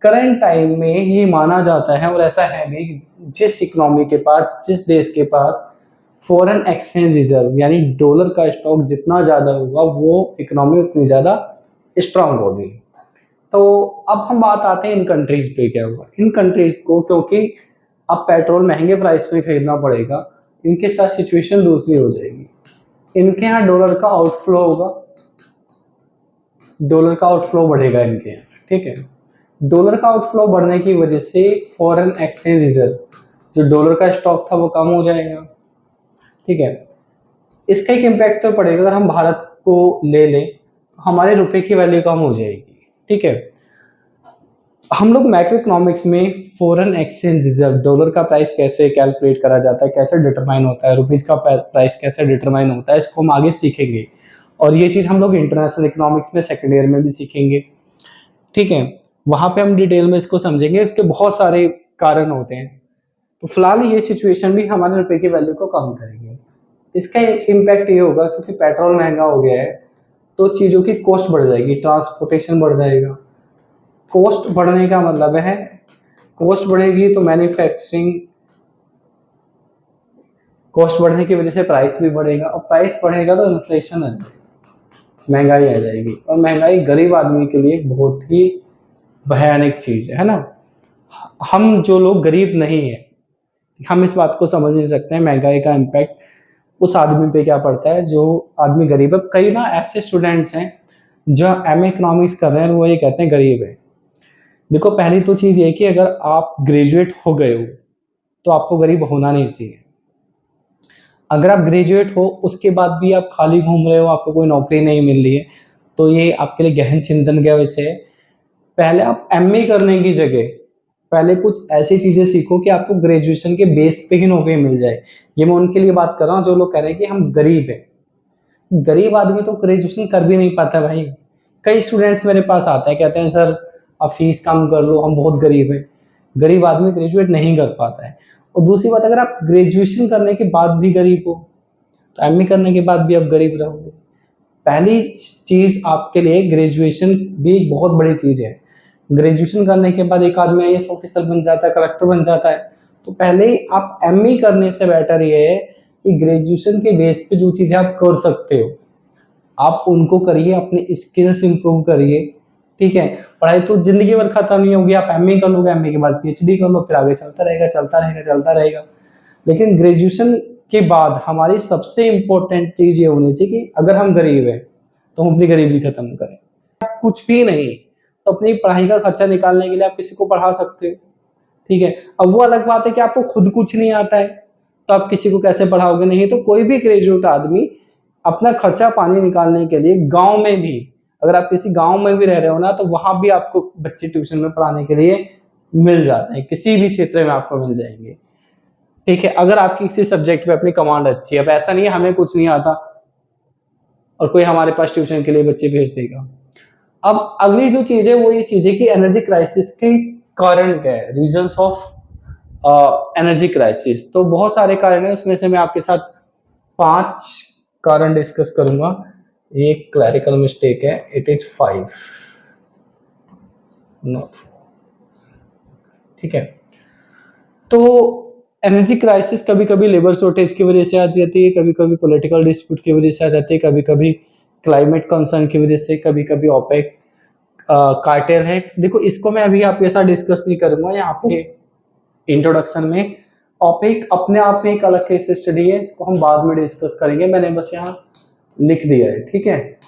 करंट टाइम में ये माना जाता है, और ऐसा है भी, जिस इकोनॉमी के पास, जिस देश के पास फॉरेन एक्सचेंज रिजर्व यानी डॉलर का स्टॉक जितना ज्यादा होगा, वो इकोनॉमी उतनी ज्यादा स्ट्रांग होगी। तो अब हम बात आते हैं इन कंट्रीज पे क्या हुआ। इन कंट्रीज को क्योंकि अब पेट्रोल महंगे प्राइस में खरीदना पड़ेगा, इनके साथ सिचुएशन दूसरी हो जाएगी। इनके यहाँ डॉलर का आउटफ्लो होगा, डॉलर का आउटफ्लो बढ़ेगा इनके यहाँ, ठीक है। डॉलर का आउटफ्लो बढ़ने की वजह से फॉरेन एक्सचेंज रिजर्व, जो डॉलर का स्टॉक था, वो कम हो जाएगा, ठीक है। इसका एक इम्पैक्ट तो पड़ेगा। अगर हम भारत को ले लें, हमारे रुपए की वैल्यू कम हो जाएगी, ठीक है। हम लोग मैक्रो इकोनॉमिक्स में फॉरेन एक्सचेंज रिजर्व, डॉलर का प्राइस कैसे कैलकुलेट करा जाता है, कैसे डिटरमाइन होता है, रुपीज का प्राइस कैसे डिटरमाइन होता है, इसको हम आगे सीखेंगे। और ये चीज़ हम लोग इंटरनेशनल इकोनॉमिक्स में सेकेंड ईयर में भी सीखेंगे, ठीक है। वहाँ पे हम डिटेल में इसको समझेंगे, इसके बहुत सारे कारण होते हैं। तो फिलहाल ये सिचुएशन भी हमारे रुपए की वैल्यू को कम करेगी। इसका एक इम्पैक्ट ये होगा क्योंकि पेट्रोल महंगा हो गया है तो चीज़ों की कॉस्ट बढ़ जाएगी, ट्रांसपोर्टेशन बढ़ जाएगा। कॉस्ट बढ़ने का मतलब है, कॉस्ट बढ़ेगी तो मैन्युफैक्चरिंग, कॉस्ट बढ़ने की वजह से प्राइस भी बढ़ेगा, और प्राइस बढ़ेगा तो इन्फ्लेशन आ जाएगी, महंगाई आ जाएगी। और महंगाई गरीब आदमी के लिए एक बहुत ही भयानक चीज़ है ना। हम जो लोग गरीब नहीं है, हम इस बात को समझ नहीं सकते हैं महंगाई का इम्पैक्ट उस आदमी पे क्या पड़ता है जो आदमी गरीब है। कई ना ऐसे स्टूडेंट्स हैं जो एमए इकोनॉमिक्स कर रहे हैं, वो ये कहते हैं गरीब है। देखो पहली तो चीज़ ये कि अगर आप ग्रेजुएट हो गए हो तो आपको गरीब होना नहीं चाहिए। अगर आप ग्रेजुएट हो उसके बाद भी आप खाली घूम रहे हो, आपको कोई नौकरी नहीं मिल रही है, तो ये आपके लिए गहन चिंतन का विषय है। पहले आप एमए करने की जगह पहले कुछ ऐसी चीज़ें सीखो कि आपको ग्रेजुएशन के बेस पे ही नौकरी मिल जाए। ये मैं उनके लिए बात कर रहा हूँ जो लोग कह रहे हैं कि हम गरीब हैं। गरीब आदमी तो ग्रेजुएशन कर भी नहीं पाता भाई। कई स्टूडेंट्स मेरे पास आते हैं, कहते हैं सर आप फीस कम कर लो, हम बहुत गरीब हैं। गरीब आदमी ग्रेजुएट नहीं कर पाता है। और दूसरी बात, अगर आप ग्रेजुएशन करने के बाद भी गरीब हो तो एमए करने के बाद भी आप गरीब रहोगे। पहली चीज़ आपके लिए ग्रेजुएशन भी एक बहुत बड़ी चीज़ है। ग्रेजुएशन करने के बाद एक आदमी आईएएस ऑफिसर बन जाता है, कलेक्टर बन जाता है। तो पहले आप एमए करने से बेटर ये है कि ग्रेजुएशन के बेस पे जो चीज़ें आप कर सकते हो आप उनको करिए, अपने स्किल्स इंप्रूव करिए, ठीक है। पढ़ाई तो जिंदगी भर खत्म नहीं होगी, आप एमए कर लोगे, एमए के बाद पीएचडी कर लो, फिर आगे चलता रहेगा चलता रहेगा चलता रहेगा। लेकिन ग्रेजुएशन के बाद हमारी सबसे इम्पोर्टेंट चीज़ ये होनी चाहिए कि अगर हम गरीब हैं तो हम अपनी गरीबी खत्म करें। कुछ भी नहीं तो अपनी पढ़ाई का खर्चा निकालने के लिए आप किसी को पढ़ा सकते हो, ठीक है। अब वो अलग बात है कि आपको खुद कुछ नहीं आता है तो आप किसी को कैसे पढ़ाओगे। नहीं तो कोई भी ग्रेजुएट आदमी अपना खर्चा पानी निकालने के लिए गांव में भी, अगर आप किसी गांव में भी रह रहे हो ना, तो वहां भी आपको बच्चे ट्यूशन में पढ़ाने के लिए मिल जाते हैं, किसी भी क्षेत्र में आपको मिल जाएंगे, ठीक है। अगर आपकी किसी सब्जेक्ट पे अपनी कमांड अच्छी है। अब ऐसा नहीं है हमें कुछ नहीं आता और कोई हमारे पास ट्यूशन के लिए बच्चे भेज देगा। अब अगली जो चीज है वो ये चीज है कि एनर्जी क्राइसिस के कारण क्या है, रीजंस ऑफ एनर्जी क्राइसिस। तो बहुत सारे कारण है, उसमें से मैं आपके साथ 5 कारण डिस्कस करूंगा। ये क्लैरिकल मिस्टेक है, इट इज 5 नॉट, ठीक है। तो एनर्जी क्राइसिस कभी कभी लेबर शॉर्टेज की वजह से आ जाती है, कभी कभी पॉलिटिकल डिस्प्यूट की वजह से आ जाती है, कभी कभी क्लाइमेट कंसर्न की वजह से, कभी कभी ओपेक कार्टेल है। देखो इसको मैं अभी आपके साथ डिस्कस नहीं करूंगा यहाँ पे इंट्रोडक्शन में। ओपेक अपने आप में एक अलग केस स्टडी है, इसको हम बाद में डिस्कस करेंगे, मैंने बस यहाँ लिख दिया है, ठीक है।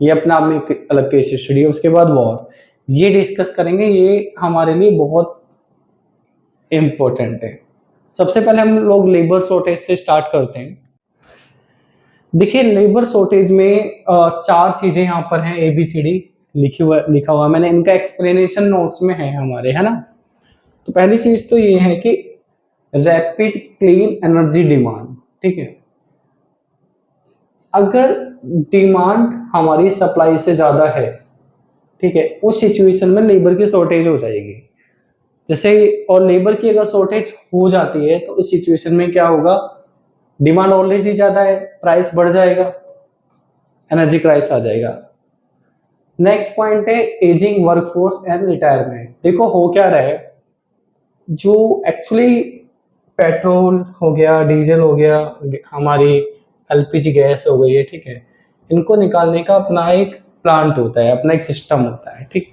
ये अपने आप में एक अलग केस स्टडी है। उसके बाद वॉर, ये डिस्कस करेंगे, ये हमारे लिए बहुत इम्पोर्टेंट है। सबसे पहले हम लोग लेबर शॉर्टेज से स्टार्ट करते हैं। देखिए लेबर शॉर्टेज में 4 चीजें यहाँ पर हैं, ABCD लिखा हुआ मैंने, इनका एक्सप्लेनेशन नोट्स में है हमारे, है ना। तो पहली चीज तो ये है कि रैपिड क्लीन एनर्जी डिमांड, ठीक है। अगर डिमांड हमारी सप्लाई से ज्यादा है, ठीक है, उस सिचुएशन में लेबर की शॉर्टेज हो जाएगी। जैसे और लेबर की अगर शॉर्टेज हो जाती है तो उस सिचुएशन में क्या होगा, डिमांड ऑलरेडी ज्यादा है, प्राइस बढ़ जाएगा, एनर्जी क्राइसिस आ जाएगा। नेक्स्ट पॉइंट है एजिंग वर्कफोर्स एंड रिटायरमेंट। देखो हो क्या रहा है, जो एक्चुअली पेट्रोल हो गया, डीजल हो गया, हमारी LPG गैस हो गई है, ठीक है, इनको निकालने का अपना एक प्लांट होता है, अपना एक सिस्टम होता है, ठीक।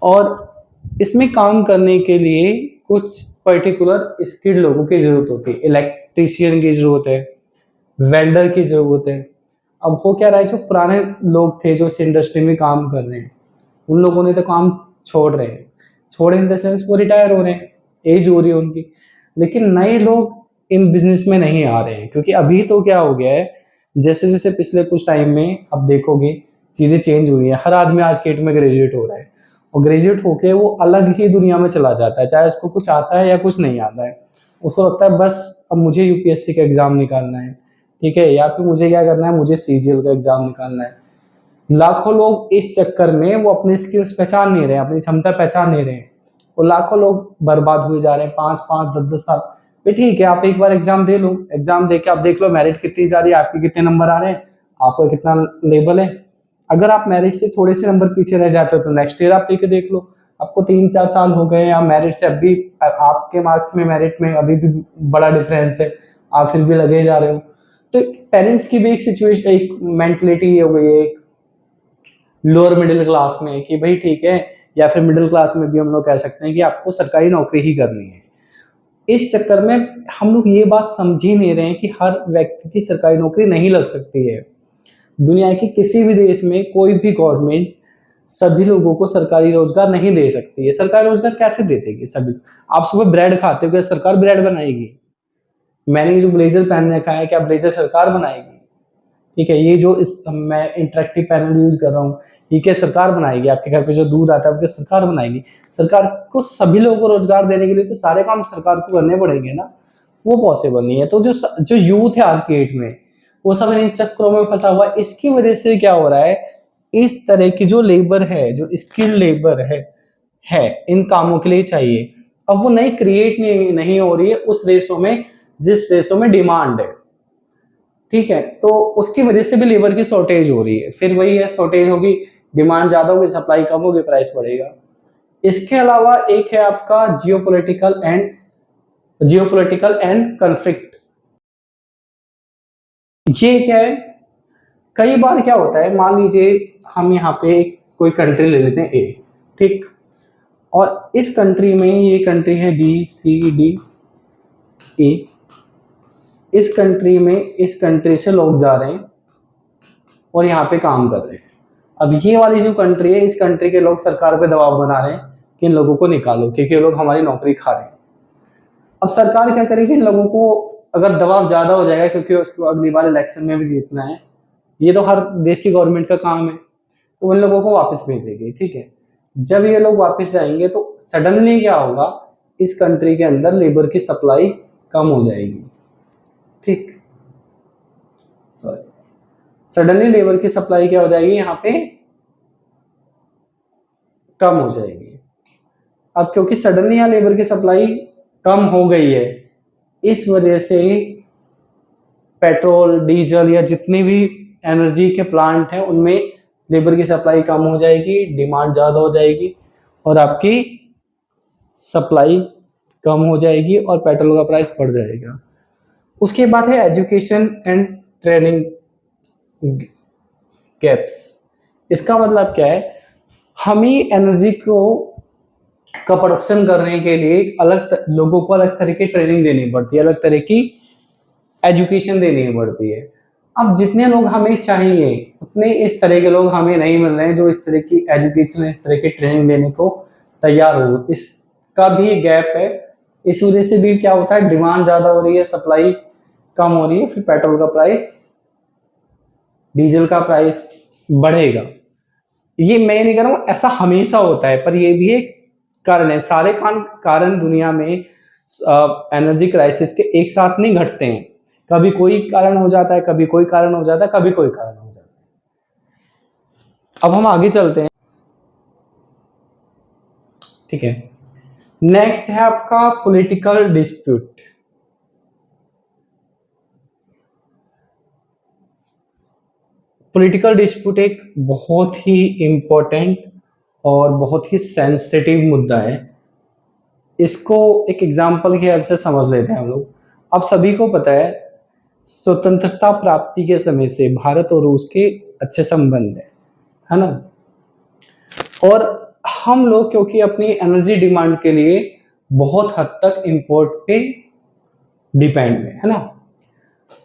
और इसमें काम करने के लिए कुछ पर्टिकुलर स्किल्ड लोगों की जरूरत होती है, इलेक्ट्रीशियन की जरूरत है, वेल्डर की जरूरत है। अब हो क्या रहा है, जो पुराने लोग थे जो इस इंडस्ट्री में काम कर रहे हैं, उन लोगों ने तो काम छोड़ रहे हैं, छोड़ इन द सेंस वो रिटायर हो रहे हैं, एज हो रही है उनकी। लेकिन नए लोग इन बिजनेस में नहीं आ रहे हैं, क्योंकि अभी तो क्या हो गया है, जैसे जैसे पिछले कुछ टाइम में अब देखोगे चीजें चेंज हुई है। हर आदमी आज के डेट में ग्रेजुएट हो रहा है और ग्रेजुएट होके वो अलग ही दुनिया में चला जाता है, चाहे उसको कुछ आता है या कुछ नहीं आता है। उसको लगता है बस अब मुझे UPSC का एग्जाम निकालना है, ठीक है, या फिर मुझे क्या करना है, मुझे सीजीएल का एग्जाम निकालना है। लाखों लोग इस चक्कर में वो अपनी स्किल्स पहचान नहीं रहे, अपनी क्षमता पहचान नहीं रहे, और लाखों लोग बर्बाद हुए जा रहे हैं 5-5, 10-10 साल। भी ठीक है, आप एक बार एग्जाम दे लो, एग्जाम दे के आप देख लो मेरिट कितनी जा रही है, आपके कितने नंबर आ रहे हैं, आपका कितना लेवल है। अगर आप मेरिट से थोड़े से नंबर पीछे रह जाते हो तो नेक्स्ट ईयर आप लेके देख लो, आपको 3-4 साल हो गए या मेरिट से अभी आपके मार्क्स में मेरिट में अभी भी बड़ा डिफरेंस है, आप फिर भी लगे जा रहे हो। तो पेरेंट्स की भी एक सिचुएशन, एक मेंटलिटी हो गई है लोअर मिडिल क्लास में कि भाई ठीक है, या फिर मिडिल क्लास में भी हम लोग कह सकते हैं कि आपको सरकारी नौकरी ही करनी है। इस चक्कर में हम लोग ये बात समझ ही नहीं रहे हैं कि हर व्यक्ति की सरकारी नौकरी नहीं लग सकती है। दुनिया के किसी भी देश में कोई भी गवर्नमेंट सभी लोगों को सरकारी रोजगार नहीं दे सकती है। सरकारी रोजगार कैसे दे देगी सभी? आप सुबह ब्रेड खाते हो, क्या सरकार ब्रेड बनाएगी? मैंने जो ब्लेजर पहन रखा है, क्या ब्लेजर सरकार बनाएगी? ठीक है, ये जो इस मैं इंटरेक्टिव पैनल यूज कर रहा हूँ, ये क्या सरकार बनाएगी? आपके घर पे जो दूध आता है वो क्या सरकार बनाएगी? सरकार को सभी लोगों को रोजगार देने के लिए तो सारे काम सरकार को करने पड़ेंगे ना, वो पॉसिबल नहीं है। तो जो यूथ है आज के डेट में, वो सब इन चक्रों में फंसा हुआ है। इसकी वजह से क्या हो रहा है, इस तरह की जो लेबर है, जो स्किल्ड लेबर है इन कामों के लिए चाहिए, अब वो नई क्रिएट नहीं हो रही है उस रेशो में जिस रेशो में डिमांड है। ठीक है, तो उसकी वजह से भी लेबर की शॉर्टेज हो रही है। फिर वही है, शॉर्टेज होगी, डिमांड ज्यादा होगी, सप्लाई कम होगी, प्राइस बढ़ेगा। इसके अलावा एक है आपका जियोपॉलिटिकल एंड कॉन्फ्लिक्ट। ये क्या है, कई बार क्या होता है, मान लीजिए हम यहाँ पे कोई कंट्री ले लेते हैं ए, ठीक, और इस कंट्री में, ये कंट्री है BCDE, इस कंट्री में इस कंट्री से लोग जा रहे हैं और यहाँ पे काम कर रहे हैं। अब ये वाली जो कंट्री है, इस कंट्री के लोग सरकार पे दबाव बना रहे हैं कि इन लोगों को निकालो क्योंकि ये लोग हमारी नौकरी खा रहे हैं। अब सरकार क्या करेगी, इन लोगों को अगर दबाव ज्यादा हो जाएगा क्योंकि उसको अगली बार इलेक्शन में भी जीतना है, ये तो हर देश की गवर्नमेंट का काम है, तो उन लोगों को वापस भेजेगी। ठीक है, जब ये लोग वापस जाएंगे तो सडनली क्या होगा, इस कंट्री के अंदर लेबर की सप्लाई कम हो जाएगी। ठीक, सॉरी, सडनली लेबर की सप्लाई क्या हो जाएगी, यहाँ पे कम हो जाएगी। अब क्योंकि सडनली यहाँ लेबर की सप्लाई कम हो गई है, इस वजह से पेट्रोल, डीजल या जितनी भी एनर्जी के प्लांट हैं उनमें लेबर की सप्लाई कम हो जाएगी, डिमांड ज्यादा हो जाएगी और आपकी सप्लाई कम हो जाएगी और पेट्रोल का प्राइस बढ़ जाएगा। उसके बाद है एजुकेशन एंड ट्रेनिंग गैप्स। इसका मतलब क्या है, हम ही एनर्जी का प्रोडक्शन करने के लिए लोगों को अलग तरह की ट्रेनिंग देनी पड़ती है, अलग तरह की एजुकेशन देनी पड़ती है। अब जितने लोग हमें चाहिए उतने इस तरह के लोग हमें नहीं मिल रहे हैं जो इस तरह की एजुकेशन, इस तरह की ट्रेनिंग देने को तैयार हो। इसका भी गैप है। इस वजह से भी क्या होता है, डिमांड ज्यादा हो रही है, सप्लाई कम हो रही है, फिर पेट्रोल का प्राइस, डीजल का प्राइस बढ़ेगा। ये मैं नहीं कह रहा हूं ऐसा हमेशा होता है, पर ये भी एक कारण है। सारे कारण दुनिया में एनर्जी क्राइसिस के एक साथ नहीं घटते हैं, कभी कोई कारण हो जाता है, कभी कोई कारण हो जाता है, कभी कोई कारण हो जाता है। अब हम आगे चलते हैं। ठीक है, नेक्स्ट है आपका पॉलिटिकल डिस्प्यूट। पॉलिटिकल डिस्प्यूट एक बहुत ही इंपॉर्टेंट और बहुत ही सेंसिटिव मुद्दा है। इसको एक एग्जांपल की हेल्प से समझ लेते हैं हम लोग। अब सभी को पता है, स्वतंत्रता प्राप्ति के समय से भारत और रूस के अच्छे संबंध है ना, और हम लोग क्योंकि अपनी एनर्जी डिमांड के लिए बहुत हद तक इंपोर्ट पे डिपेंड है ना।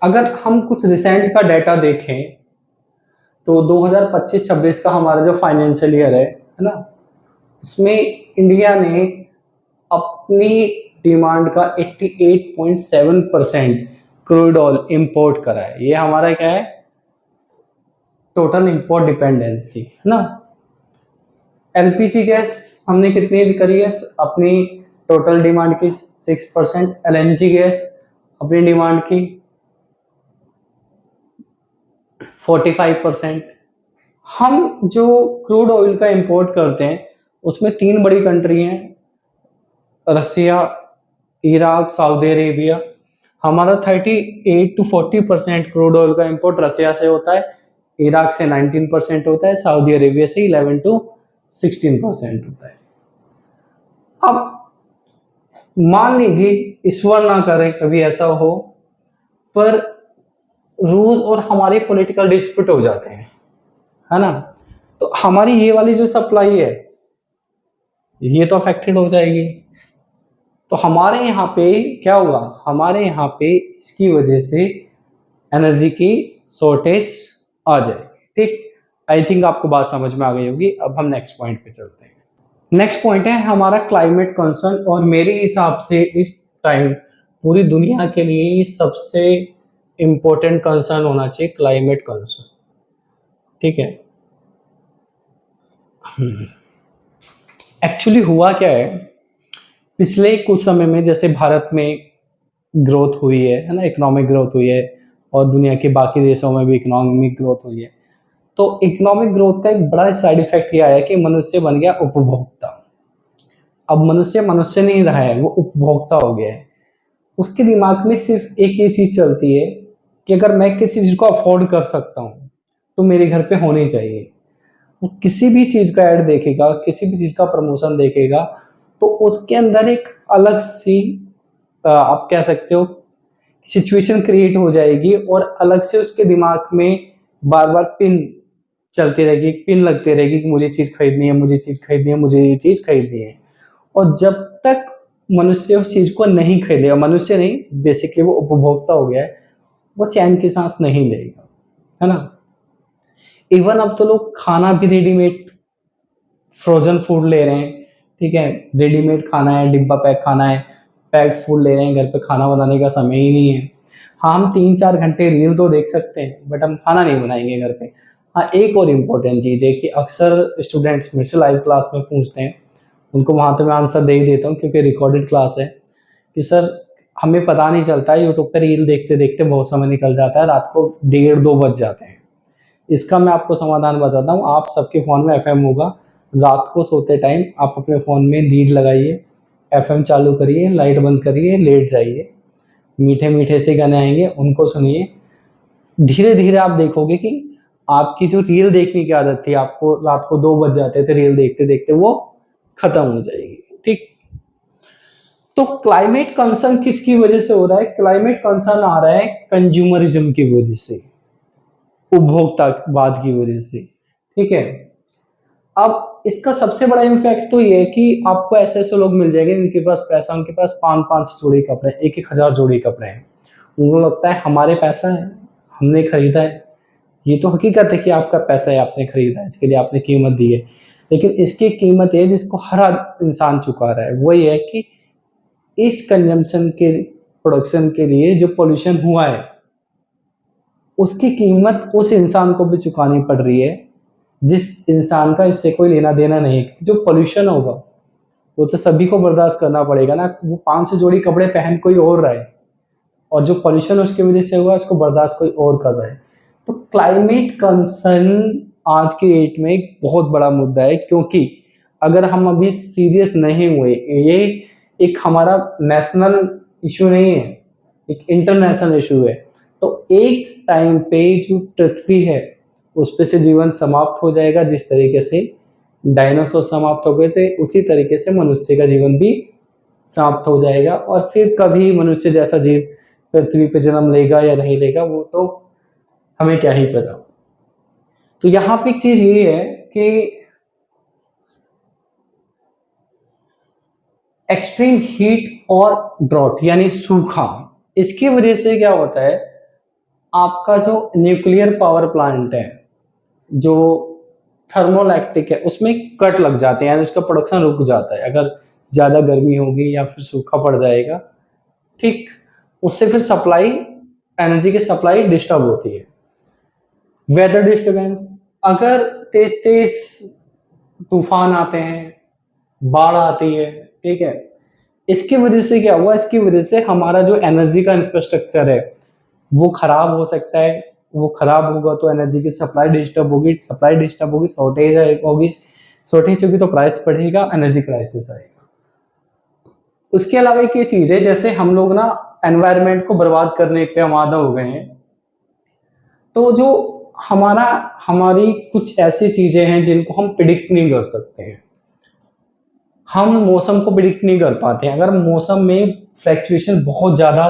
अगर हम कुछ रिसेंट का डाटा देखें तो 2025-26 का हमारा जो फाइनेंशियल ईयर है ना, उसमें इंडिया ने अपनी डिमांड का 88.7% क्रूड ऑयल इंपोर्ट करा है। ये हमारा क्या है, टोटल इंपोर्ट डिपेंडेंसी है ना। एलपीजी गैस हमने कितनी करी है अपनी टोटल डिमांड की, 6%। एलएनजी गैस अपनी डिमांड की 45%। हम जो क्रूड ऑयल का इंपोर्ट करते हैं उसमें 3 बड़ी कंट्री हैं, रसिया, इराक, सऊदी अरेबिया। हमारा 38 to 40% क्रूड ऑयल का इंपोर्ट रसिया से होता है, इराक से 19% होता है, सऊदी अरेबिया से 11 to 16% होता है। अब मान लीजिए ईश्वर ना करे कभी ऐसा हो, पर रूस और हमारे पॉलिटिकल डिस्प्यूट हो जाते हैं, है ना, तो हमारी ये वाली जो सप्लाई है ये तो अफेक्टेड हो जाएगी। तो हमारे यहाँ पे क्या होगा, हमारे यहाँ पे इसकी वजह से एनर्जी की शॉर्टेज आ जाएगी। ठीक, आई थिंक आपको बात समझ में आ गई होगी। अब हम नेक्स्ट पॉइंट पे चलते हैं। नेक्स्ट पॉइंट है हमारा क्लाइमेट कंसर्न, और मेरे हिसाब से इस टाइम पूरी दुनिया के लिए सबसे इम्पोर्टेंट कंसर्न होना चाहिए क्लाइमेट कंसर्न। ठीक है, एक्चुअली हुआ क्या है, पिछले कुछ समय में जैसे भारत में ग्रोथ हुई है ना, इकोनॉमिक ग्रोथ हुई है, और दुनिया के बाकी देशों में भी इकोनॉमिक ग्रोथ हुई है। तो इकोनॉमिक ग्रोथ का एक बड़ा साइड इफेक्ट ये आया कि मनुष्य बन गया उपभोक्ता। अब मनुष्य मनुष्य नहीं रहा है, वो उपभोक्ता हो गया है। उसके दिमाग में सिर्फ एक ये चीज चलती है कि अगर मैं किसी चीज को अफोर्ड कर सकता हूँ तो मेरे घर पे होनी चाहिए। वो किसी भी चीज का ऐड देखेगा, किसी भी चीज का प्रमोशन देखेगा, तो उसके अंदर एक अलग सी आप कह सकते हो सिचुएशन क्रिएट हो जाएगी, और अलग से उसके दिमाग में बार बार पिन चलती रहेगी, पिन लगती रहेगी कि मुझे चीज खरीदनी है, मुझे चीज खरीदनी है, मुझे ये चीज खरीदनी है। और जब तक मनुष्य उस चीज को नहीं खरीदेगा, मनुष्य नहीं, बेसिकली वो उपभोक्ता हो गया है, वो चैन की सांस नहीं लेगा, है ना। इवन अब तो लोग खाना भी रेडीमेड फ्रोजन फूड ले रहे हैं। ठीक है, रेडीमेड खाना है, डिब्बा पैक खाना है, पैक्ड फूड ले रहे हैं, घर पे खाना बनाने का समय ही नहीं है। हाँ, हम 3-4 घंटे रील तो देख सकते हैं, बट हम खाना नहीं बनाएंगे घर पे। हाँ, एक और इम्पोर्टेंट चीज़ है कि अक्सर स्टूडेंट्स मेरे से लाइव क्लास में पूछते हैं, उनको वहाँ तो मैं आंसर दे ही देता हूँ क्योंकि रिकॉर्डेड क्लास है, कि सर हमें पता नहीं चलता है, यूट्यूब पर रील देखते देखते बहुत समय निकल जाता है, रात को 1:30-2 बज जाते हैं। इसका मैं आपको समाधान बताता हूँ। आप सबके फ़ोन में एफएम होगा, रात को सोते टाइम आप अपने फ़ोन में लीड लगाइए, एफएम चालू करिए, लाइट बंद करिए, लेट जाइए, मीठे मीठे से गाने आएंगे, उनको सुनिए। धीरे धीरे आप देखोगे कि आपकी जो रील देखने की आदत थी, आपको रात को 2 बज जाते थे रील देखते देखते, वो खत्म हो जाएगी। ठीक, तो क्लाइमेट कंसर्न किसकी वजह से हो रहा है? क्लाइमेट कंसर्न आ रहा है कंज्यूमरिज्म की वजह से, उपभोक्तावाद की वजह से। ठीक है, अब इसका सबसे बड़ा इम्पैक्ट तो ये है कि आपको ऐसे ऐसे लोग मिल जाएंगे जिनके पास पैसा, उनके पास 5-5 जोड़ी कपड़े, 1-1 हज़ार जोड़ी कपड़े हैं। उनको लगता है हमारे पैसा है, हमने खरीदा है। ये तो हकीकत है कि आपका पैसा है, आपने खरीदा है, इसके लिए आपने कीमत दी है, लेकिन इसकी कीमत है जिसको हर इंसान चुका रहा है, वो ये है कि इस कंजम्पशन के प्रोडक्शन के लिए जो पोल्यूशन हुआ है उसकी कीमत उस इंसान को भी चुकानी पड़ रही है जिस इंसान का इससे कोई लेना देना नहीं। जो पोल्यूशन होगा वो तो सभी को बर्दाश्त करना पड़ेगा ना। वो 500 जोड़ी कपड़े पहन कोई और रहा है, और जो पोल्यूशन उसकी वजह से हुआ उसको बर्दाश्त कोई और कर रहा है। तो क्लाइमेट कंसर्न आज के डेट में एक बहुत बड़ा मुद्दा है, क्योंकि अगर हम अभी सीरियस नहीं हुए, ये एक हमारा नेशनल इशू नहीं है, एक इंटरनेशनल इशू है। तो एक टाइम पे जो पृथ्वी है उस पे से जीवन समाप्त हो जाएगा। जिस तरीके से डायनासोर समाप्त हो गए थे, उसी तरीके से मनुष्य का जीवन भी समाप्त हो जाएगा, और फिर कभी मनुष्य जैसा जीव पृथ्वी पे जन्म लेगा या नहीं लेगा वो तो हमें क्या ही पता। तो यहाँ पे एक चीज ये है कि एक्सट्रीम हीट और ड्रॉट यानी सूखा, इसकी वजह से क्या होता है, आपका जो न्यूक्लियर पावर प्लांट है, जो थर्मोइलेक्ट्रिक है, उसमें कट लग जाते हैं, यानी उसका प्रोडक्शन रुक जाता है अगर ज़्यादा गर्मी होगी या फिर सूखा पड़ जाएगा। ठीक, उससे फिर सप्लाई, एनर्जी की सप्लाई डिस्टर्ब होती है। वेदर डिस्टर्बेंस, अगर तेज तेज तूफान आते हैं, बाढ़ आती है, ठीक है, इसकी वजह से क्या हुआ, इसकी वजह से हमारा जो एनर्जी का इंफ्रास्ट्रक्चर है वो खराब हो सकता है। वो खराब होगा तो एनर्जी की सप्लाई डिस्टर्ब होगी, सप्लाई डिस्टर्ब होगी, शॉर्टेज होगी, शॉर्टेज होगी तो प्राइस बढ़ेगा, एनर्जी क्राइसिस आएगा। उसके अलावा एक ये चीज है, जैसे हम लोग ना एनवायरनमेंट को बर्बाद करने पे आमादा हो गए हैं, तो जो हमारा हमारी कुछ ऐसी चीजें हैं जिनको हम प्रिडिक्ट नहीं कर सकते हैं। हम मौसम को प्रिडिक्ट नहीं कर पाते हैं। अगर मौसम में फ्लैक्चुएशन बहुत ज्यादा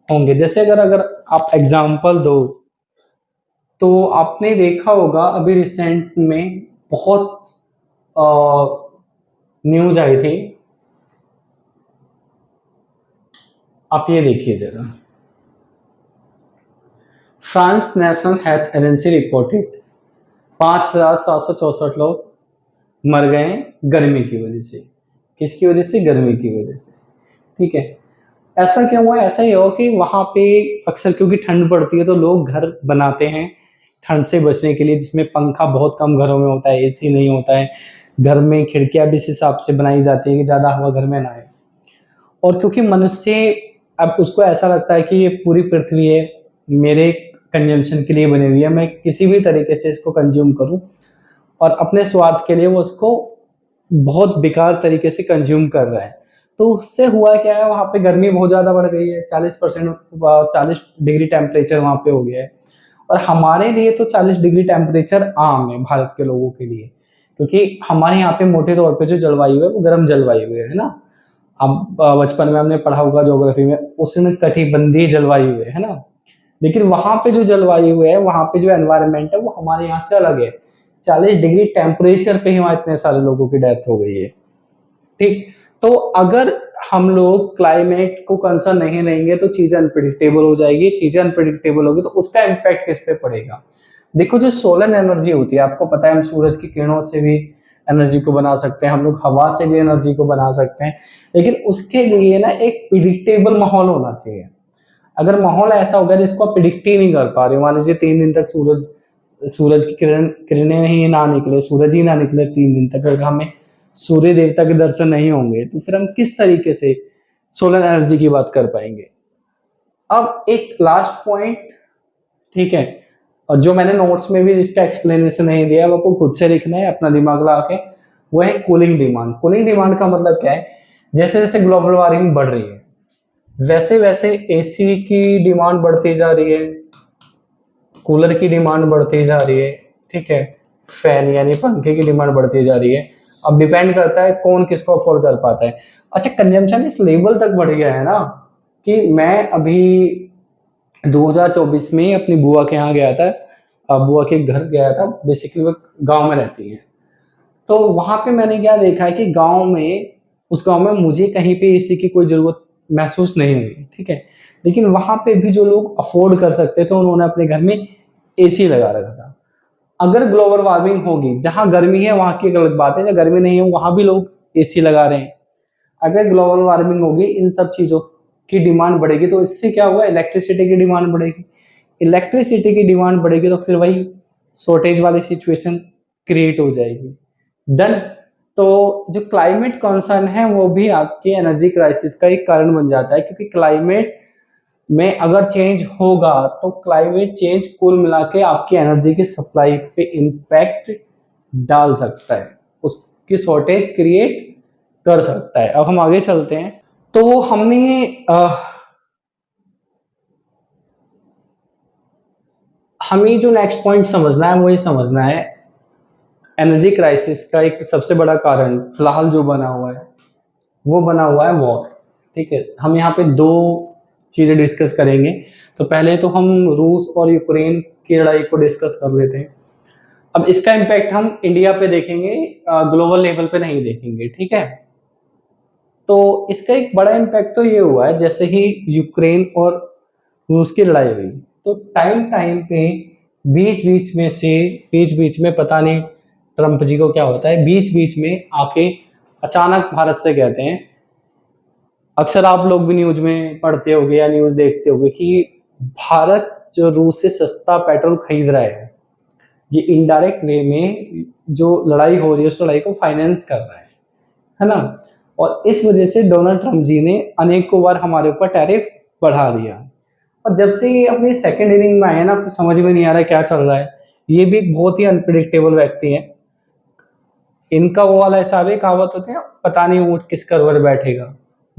होंगे, जैसे अगर अगर आप एग्जांपल दो, तो आपने देखा होगा अभी रिसेंट में बहुत न्यूज आई थी, आप ये देखिए जरा, France national health agency reported 5,764 लोग मर गए गर्मी की वजह से। किसकी वजह से? गर्मी की वजह से। ठीक है, ऐसा क्यों हुआ? ऐसा ही हो कि वहां पे अक्सर क्योंकि ठंड पड़ती है तो लोग घर बनाते हैं ठंड से बचने के लिए, जिसमें पंखा बहुत कम घरों में होता है, एसी नहीं होता है, घर में खिड़कियां भी इस हिसाब से बनाई जाती है कि ज्यादा हवा घर में ना आए। और क्योंकि मनुष्य अब उसको ऐसा लगता है कि ये पूरी पृथ्वी है, मेरे कंजम्पशन के लिए बनी हुई है, मैं किसी भी तरीके से इसको कंज्यूम करूं, और अपने स्वार्थ के लिए वो उसको बहुत बेकार तरीके से कंज्यूम कर रहा है। तो उससे हुआ क्या है, वहां पे गर्मी बहुत ज्यादा बढ़ गई है, 40 डिग्री टेम्परेचर वहां पे हो गया है। और हमारे लिए तो 40 डिग्री टेम्परेचर आम है भारत के लोगों के लिए, क्योंकि हमारे यहाँ पे मोटे तौर पे जो जलवायु है वो गर्म जलवायु है ना। अब बचपन में हमने पढ़ा होगा ज्योग्राफी में, उसमें कटिबंधीय जलवायु है ना। लेकिन वहां पे जो जलवायु है, वहां पे जो एनवायरनमेंट है वो हमारे यहाँ से अलग है। 40 डिग्री टेम्परेचर पे ही वहां इतने सारे लोगों की डेथ हो गई है। ठीक, तो अगर हम लोग क्लाइमेट को कंसर्न नहीं रहेंगे तो चीजें अनप्रिडिक्टेबल हो जाएगी। चीजें अनप्रिडिक्टेबल होगी तो उसका इम्पैक्ट किस पे पड़ेगा? देखो, जो सोलर एनर्जी होती है, आपको पता है हम सूरज की किरणों से भी एनर्जी को बना सकते हैं, हम लोग हवा से भी एनर्जी को बना सकते हैं, लेकिन उसके लिए ना एक प्रिडिक्टेबल माहौल होना चाहिए। अगर माहौल ऐसा होगा जिसको आप प्रिडिक्ट ही नहीं कर पा रहे, मान लीजिए 3 दिन तक सूरज की किरणें ही ना निकले, सूरज ही ना निकले 3 दिन तक, अगर हमें सूर्य देवता के दर्शन नहीं होंगे तो फिर हम किस तरीके से सोलर एनर्जी की बात कर पाएंगे? अब एक लास्ट पॉइंट, ठीक है, और जो मैंने नोट्स में भी जिसका एक्सप्लेनेशन नहीं दिया, वो आपको खुद से लिखना है अपना दिमाग लगा के। वो है कूलिंग डिमांड। कूलिंग डिमांड का मतलब क्या है? जैसे जैसे ग्लोबल वार्मिंग बढ़ रही है, वैसे वैसे एसी की डिमांड बढ़ती जा रही है, कूलर की डिमांड बढ़ती जा रही है, ठीक है, फैन यानी पंखे की डिमांड बढ़ती जा रही है। अब डिपेंड करता है कौन किसको अफोर्ड कर पाता है। अच्छा, कंजम्पशन इस लेवल तक बढ़ गया है ना कि मैं अभी 2024 में अपनी बुआ के यहाँ गया था, बुआ के घर गया था, बेसिकली वो गांव में रहती है। तो वहां पे मैंने क्या देखा है कि उस गांव में मुझे कहीं पे एसी की कोई जरूरत महसूस नहीं हुई, ठीक है, लेकिन वहां पे भी जो लोग अफोर्ड कर सकते थे उन्होंने अपने घर में एसी लगा रखा था। अगर ग्लोबल वार्मिंग होगी, जहां गर्मी है वहां की गलत बात है, जहां गर्मी नहीं है वहां भी लोग एसी लगा रहे हैं। अगर ग्लोबल वार्मिंग होगी, इन सब चीजों की डिमांड बढ़ेगी, तो इससे क्या होगा? इलेक्ट्रिसिटी की डिमांड बढ़ेगी। इलेक्ट्रिसिटी की डिमांड बढ़ेगी तो फिर वही शॉर्टेज वाली सिचुएशन क्रिएट हो जाएगी। डन। तो जो क्लाइमेट कंसर्न है वो भी आपकी एनर्जी क्राइसिस का एक कारण बन जाता है, क्योंकि क्लाइमेट में अगर चेंज होगा तो क्लाइमेट चेंज कुल मिला के आपकी एनर्जी की सप्लाई पे इम्पैक्ट डाल सकता है, उसकी शॉर्टेज क्रिएट कर सकता है। अब हम आगे चलते हैं। तो हमने हमें जो नेक्स्ट पॉइंट समझना है वो ये समझना है, एनर्जी क्राइसिस का एक सबसे बड़ा कारण फिलहाल जो बना हुआ है वो बना हुआ है वॉर। ठीक है, हम यहाँ पे दो चीजें डिस्कस करेंगे। तो पहले तो हम रूस और यूक्रेन की लड़ाई को डिस्कस कर लेते हैं। अब इसका इम्पैक्ट हम इंडिया पे देखेंगे, ग्लोबल लेवल पे नहीं देखेंगे, ठीक है। तो इसका एक बड़ा इम्पैक्ट तो ये हुआ है, जैसे ही यूक्रेन और रूस की लड़ाई हुई तो टाइम टाइम पे बीच बीच में पता नहीं ट्रम्प जी को क्या होता है, बीच बीच में आके अचानक भारत से कहते हैं, अक्सर आप लोग भी न्यूज में पढ़ते होगे या न्यूज देखते होगे कि भारत जो रूस से सस्ता पेट्रोल खरीद रहा ये इनडायरेक्ट वे में जो लड़ाई हो रही है उस लड़ाई को फाइनेंस कर रहा है ना। और इस वजह से डोनाल्ड ट्रम्प जी ने अनेकों बार हमारे ऊपर टैरिफ बढ़ा दिया। और जब से ये अपनी सेकंड इनिंग में आए हैं ना, आपको समझ में नहीं आ रहा है क्या चल रहा है। ये भी एक बहुत ही अनप्रिडिक्टेबल व्यक्ति है। इनका वो वाला हिसाब है, कहावत होती है, पता नहीं ऊँट किस करवट बैठेगा,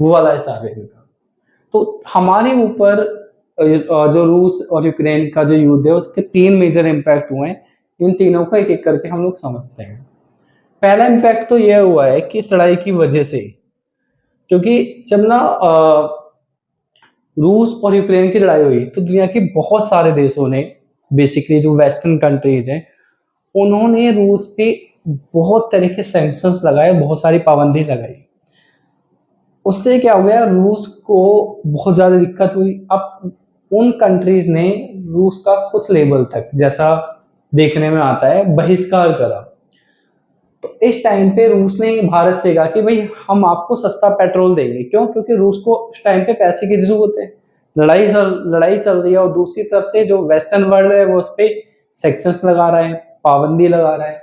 वो वाला हिसाब है इनका। तो हमारे ऊपर जो रूस और यूक्रेन का जो युद्ध है उसके 3 मेजर इम्पैक्ट हुए हैं। इन तीनों को एक-एक करके हम लोग समझते हैं। पहला इम्पैक्ट तो यह हुआ है कि इस लड़ाई की वजह से, क्योंकि जब ना रूस और यूक्रेन की लड़ाई हुई तो दुनिया के बहुत सारे देशों ने, बेसिकली जो वेस्टर्न कंट्रीज हैं, उन्होंने रूस पे बहुत तरह के सैंक्शंस लगाए, बहुत सारी पाबंदी लगाई। उससे क्या हो गया, रूस को बहुत ज़्यादा दिक्कत हुई। अब उन कंट्रीज ने रूस का कुछ लेवल तक, जैसा देखने में आता है, बहिष्कार करा। तो इस टाइम पे रूस ने भारत से कहा कि भाई हम आपको सस्ता पेट्रोल देंगे। क्यों? क्योंकि रूस को उस टाइम पे पैसे की जरूरत है, लड़ाई चल रही है, और दूसरी तरफ से जो वेस्टर्न वर्ल्ड है वो उस पर सेक्शंस लगा रहा है, पाबंदी लगा रहा है।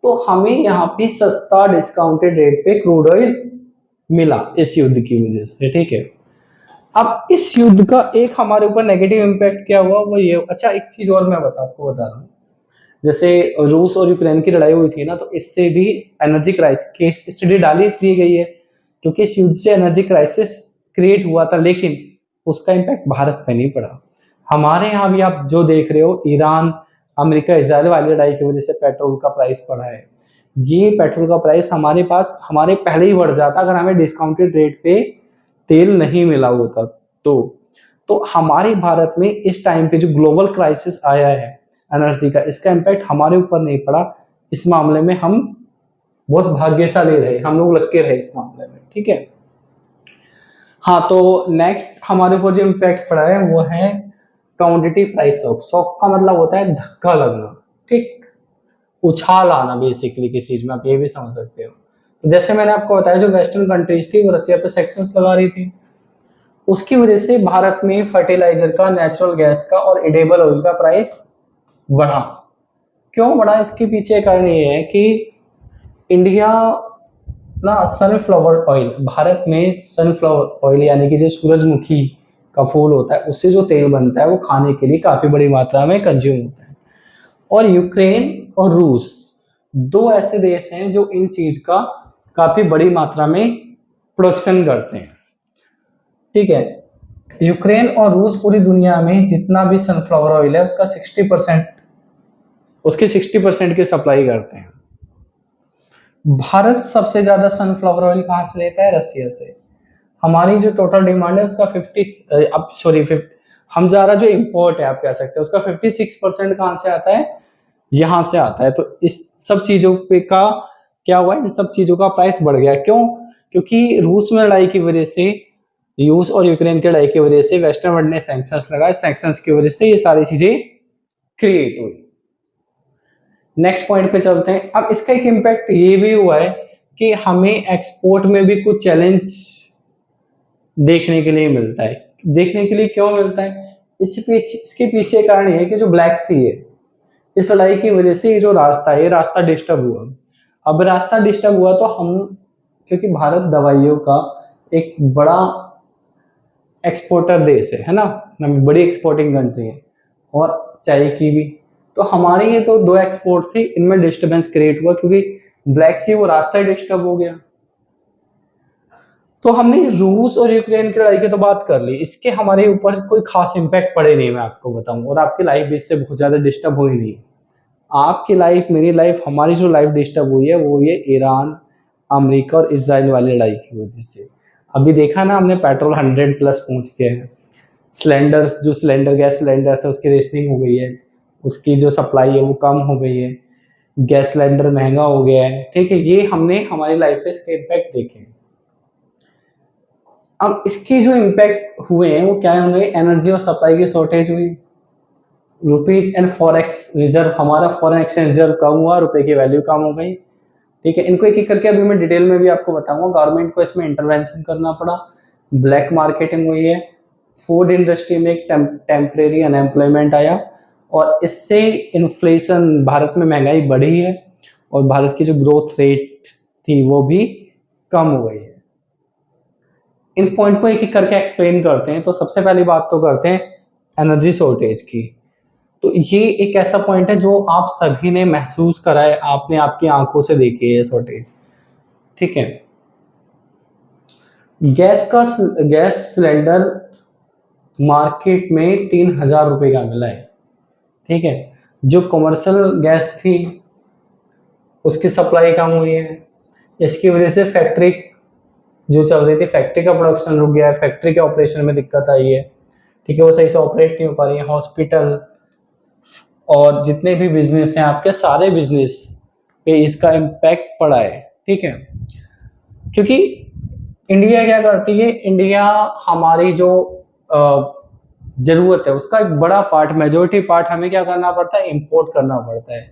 तो हमें यहाँ पे सस्ता डिस्काउंटेड रेट पे क्रूड ऑयल मिला इस युद्ध की वजह से, ठीक है। अब इस युद्ध का एक हमारे ऊपर नेगेटिव इम्पैक्ट क्या हुआ, वो ये, अच्छा एक चीज और मैं आपको बता रहा हूँ। जैसे रूस और यूक्रेन की लड़ाई हुई थी ना, तो इससे भी एनर्जी क्राइसिस की स्टडी डाली इसलिए गई है क्योंकि इस युद्ध से एनर्जी क्राइसिस क्रिएट हुआ था, लेकिन उसका इम्पैक्ट भारत पे नहीं पड़ा। हमारे यहाँ भी आप जो देख रहे हो, ईरान अमेरिका इजराइल वाली लड़ाई की वजह से पेट्रोल का प्राइस बढ़ा है। ये पेट्रोल का प्राइस हमारे पहले ही बढ़ जाता अगर हमें डिस्काउंटेड रेट पे तेल नहीं मिला होता। तो हमारे भारत में इस टाइम पे जो ग्लोबल क्राइसिस आया है एनर्जी का, इसका इम्पैक्ट हमारे ऊपर नहीं पड़ा। इस मामले में हम बहुत भाग्यशाली रहे, हम लोग लक्के रहे इस मामले में, ठीक है। हाँ, तो नेक्स्ट हमारे ऊपर जो इम्पैक्ट पड़ा है वो है कमोडिटी प्राइस शॉक। शॉक का मतलब होता है धक्का लगना, ठीक, उछाल आना बेसिकली किसी चीज में, आप ये भी समझ सकते हो। तो जैसे मैंने आपको बताया, जो वेस्टर्न कंट्रीज थी वो रसिया पे सैंक्शंस लगा रही थी, उसकी वजह से भारत में फर्टिलाइजर का, नेचुरल गैस का और एडिबल ऑयल का प्राइस बढ़ा। क्यों बढ़ा? इसके पीछे कारण ये है कि इंडिया ना सनफ्लावर ऑयल, भारत में सनफ्लावर ऑयल यानी कि जो सूरजमुखी का फूल होता है उससे जो तेल बनता है वो खाने के लिए काफी बड़ी मात्रा में कंज्यूम होता है। और यूक्रेन और रूस दो ऐसे देश हैं जो इन चीज का काफी बड़ी मात्रा में प्रोडक्शन करते हैं, ठीक है। यूक्रेन और रूस पूरी दुनिया में जितना भी सनफ्लावर ऑयल है उसका 60% की सप्लाई करते हैं। भारत सबसे ज्यादा सनफ्लावर ऑयल कहां से लेता है? रसिया से। हमारी जो टोटल डिमांड है उसका 50 हम ज्यादा जो इंपोर्ट है आप कह सकते हैं, उसका 56% कहां से आता है? यहां से आता है। तो इस सब चीजों पे का क्या हुआ, इन सब चीजों का प्राइस बढ़ गया। क्यों? क्योंकि रूस में लड़ाई की वजह से, रूस और यूक्रेन की लड़ाई की वजह से वेस्टर्न वर्ल्ड ने सैंक्शंस लगाए, सैंक्शंस की वजह से ये सारी चीजें क्रिएट हुई। नेक्स्ट पॉइंट पे चलते हैं। अब इसका एक इम्पैक्ट ये भी हुआ है कि हमें एक्सपोर्ट में भी कुछ चैलेंज देखने के लिए मिलता है। देखने के लिए क्यों मिलता है? इसके पीछे कारण ये है कि जो ब्लैक सी है, इस लड़ाई की वजह से ये जो रास्ता है, ये रास्ता डिस्टर्ब हुआ। अब रास्ता डिस्टर्ब हुआ तो हम, क्योंकि भारत दवाइयों का एक बड़ा एक्सपोर्टर देश है ना, बड़ी एक्सपोर्टिंग कंट्री है, और चाय की भी, तो हमारे ये तो दो एक्सपोर्ट थी, इनमें डिस्टर्बेंस क्रिएट हुआ क्योंकि ब्लैक सी वो रास्ता ही डिस्टर्ब हो गया। तो हमने रूस और यूक्रेन की लड़ाई की तो बात कर ली, इसके हमारे ऊपर कोई खास इंपैक्ट पड़े नहीं, मैं आपको बताऊं, और आपकी लाइफ भी इससे बहुत ज्यादा डिस्टर्ब हुई नहीं। आपकी लाइफ, मेरी लाइफ, हमारी जो लाइफ डिस्टर्ब हुई है वो ये ईरान, अमेरिका और इसराइल वाली लड़ाई की वजह से। अभी देखा ना हमने, पेट्रोल 100 प्लस पहुंच गया है। गैस सिलेंडर थे उसकी रेशनिंग हो गई है, उसकी जो सप्लाई है वो कम हो गई है, गैस सिलेंडर महंगा हो गया है, ठीक है। ये हमने हमारी लाइफ पे इसके इम्पैक्ट देखे हैं। अब इसके जो इम्पैक्ट हुए हैं वो क्या होंगे? एनर्जी और सप्लाई की शॉर्टेज हुई, रुपीज एंड फॉरेक्स रिजर्व, हमारा फॉरेन एक्सचेंज रिजर्व कम हुआ, रुपए की वैल्यू कम हो गई, ठीक है। इनको एक एक करके अभी मैं डिटेल में भी आपको बताऊंगा। गवर्नमेंट को इसमें इंटरवेंशन करना पड़ा, ब्लैक मार्केटिंग हुई है, फूड इंडस्ट्री में एक टेम्परेरी अनएम्प्लॉयमेंट आया, और इससे इन्फ्लेशन, भारत में महंगाई बढ़ी है, और भारत की जो ग्रोथ रेट थी वो भी कम हो गई है। इन पॉइंट को एक एक करके एक्सप्लेन करते हैं। तो सबसे पहली बात तो करते हैं एनर्जी शॉर्टेज की। तो ये एक ऐसा पॉइंट है जो आप सभी ने महसूस करा है, आपने आपकी आंखों से देखी है शॉर्टेज। ठीक है। गैस सिलेंडर मार्केट में 3,000 रुपए का मिला है। ठीक है। जो कमर्शियल गैस थी उसकी सप्लाई कम हुई है, इसकी वजह से फैक्ट्री जो चल रही थी, फैक्ट्री का प्रोडक्शन रुक गया है, फैक्ट्री के ऑपरेशन में दिक्कत आई है। ठीक है, वो सही से ऑपरेट नहीं हो पा रही है। हॉस्पिटल और जितने भी बिजनेस हैं आपके, सारे बिजनेस पे इसका इम्पैक्ट पड़ा है। ठीक है। क्योंकि इंडिया क्या करती है, इंडिया हमारी जो जरूरत है उसका एक बड़ा पार्ट, मेजोरिटी पार्ट हमें क्या करना पड़ता है, इंपोर्ट करना पड़ता है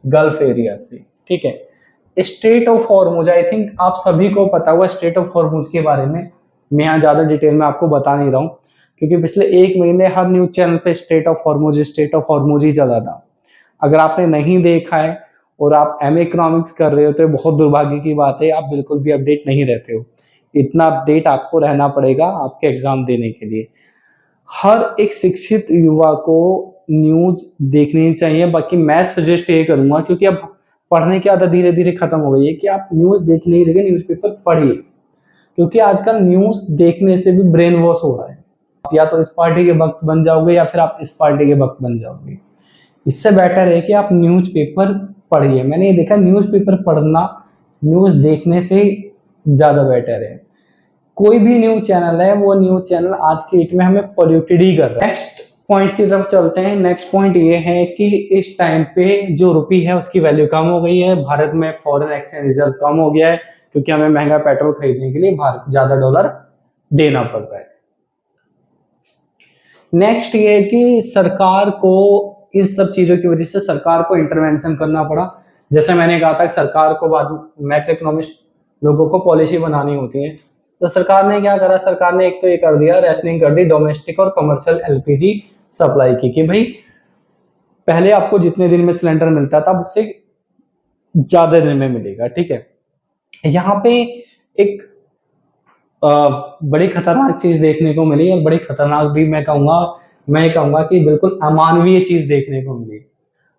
गल्फ एरिया से। ठीक है। Straight of Hormuz, I think आप सभी को पता हुआ स्ट्रेट ऑफ हॉर्मुज के बारे में। मैं यहाँ ज्यादा डिटेल में आपको बता नहीं रहा हूँ, क्योंकि पिछले 1 महीने हर न्यूज चैनल पे स्ट्रेट ऑफ हॉर्मुज ही चला था। अगर आपने नहीं देखा है और आप एमए इकोनॉमिक्स कर रहे हो तो बहुत दुर्भाग्य की बात है, आप बिल्कुल भी अपडेट नहीं रहते हो। इतना अपडेट आपको रहना पड़ेगा आपके एग्जाम देने के लिए। हर एक शिक्षित युवा को न्यूज देखनी चाहिए। बाकी मैं सजेस्ट ये करूंगा, क्योंकि अब पढ़ने की आदत धीरे धीरे खत्म हो गई है, कि आप न्यूज देखने की जगह न्यूज़पेपर पढ़िए, क्योंकि आजकल न्यूज देखने से भी ब्रेन वॉश हो रहा है। आप या तो इस पार्टी के भक्त बन जाओगे या फिर आप इस पार्टी के भक्त बन जाओगे। इससे बेटर है कि आप न्यूज़पेपर पढ़िए। मैंने ये देखा, न्यूज़पेपर पढ़ना न्यूज देखने से ज्यादा बेटर है। कोई भी न्यूज चैनल है, वो न्यूज चैनल आज के डेट में हमें पोल्यूटेड ही कर रहा है। नेक्स्ट पॉइंट की तरफ चलते हैं। नेक्स्ट पॉइंट ये है कि इस टाइम पे जो रुपी है उसकी वैल्यू कम हो गई है। भारत में फॉरेन एक्सचेंज रिजर्व कम हो गया है, क्योंकि हमें महंगा पेट्रोल खरीदने के लिए भारत ज्यादा डॉलर देना पड़ रहा है। नेक्स्ट ये है कि सरकार को इस सब चीजों की वजह से सरकार को इंटरवेंशन करना पड़ा। जैसे मैंने कहा था, सरकार को बाद मैक्रो इकोनॉमिस्ट लोगों को पॉलिसी बनानी होती है, तो सरकार ने क्या करा, सरकार ने एक तो ये कर दिया, रेशनिंग कर दी डोमेस्टिक और कमर्शियल एलपीजी सप्लाई की, कि भाई पहले आपको जितने दिन में सिलेंडर मिलता था उससे ज्यादा दिन में मिलेगा। ठीक है। यहाँ पे एक बड़ी खतरनाक चीज देखने को मिली, और बड़ी खतरनाक भी मैं कहूंगा कि बिल्कुल अमानवीय चीज देखने को मिली।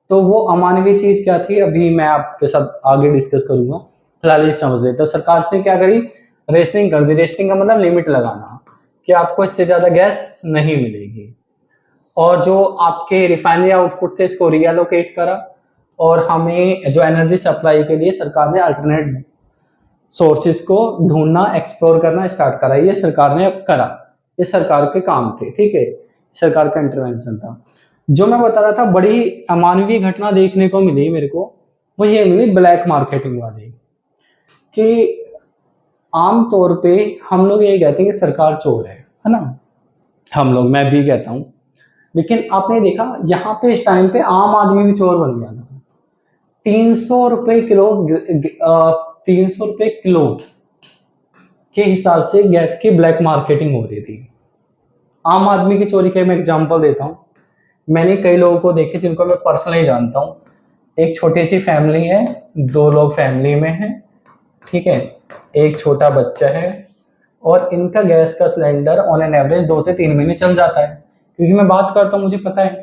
तो वो अमानवीय चीज क्या थी, अभी मैं आपके साथ आगे डिस्कस करूंगा, फिलहाल ये समझ लेते। तो सरकार से क्या करी, रेशनिंग कर दी। रेशनिंग का मतलब लिमिट लगाना, कि आपको इससे ज्यादा गैस नहीं मिलेगी। और जो आपके रिफाइनरी आउटपुट थे इसको रीएलोकेट करा, और हमें जो एनर्जी सप्लाई के लिए सरकार ने अल्टरनेट सोर्सेज को ढूंढना, एक्सप्लोर करना स्टार्ट करा। ये सरकार ने करा, ये सरकार के काम थे। ठीक है, सरकार का इंटरवेंशन था। जो मैं बता रहा था, बड़ी अमानवीय घटना देखने को मिली मेरे को, वो ये मिली ब्लैक मार्केटिंग वाली। कि आमतौर पे हम लोग ये कहते हैं कि सरकार चोर है ना, हम लोग, मैं भी कहता हूँ। लेकिन आपने देखा यहाँ पे इस टाइम पे आम आदमी भी चोर बन गया था। 300 रुपए किलो 300 रुपए किलो के हिसाब से गैस की ब्लैक मार्केटिंग हो रही थी। आम आदमी की चोरी का मैं एग्जांपल देता हूँ। मैंने कई लोगों को देखे जिनको मैं पर्सनली जानता हूँ। एक छोटी सी फैमिली है, 2 लोग फैमिली में हैं। ठीक है, एक छोटा बच्चा है, और इनका गैस का सिलेंडर ऑन एन एवरेज 2 से 3 महीने चल जाता है। क्योंकि मैं बात करता हूँ, मुझे पता है।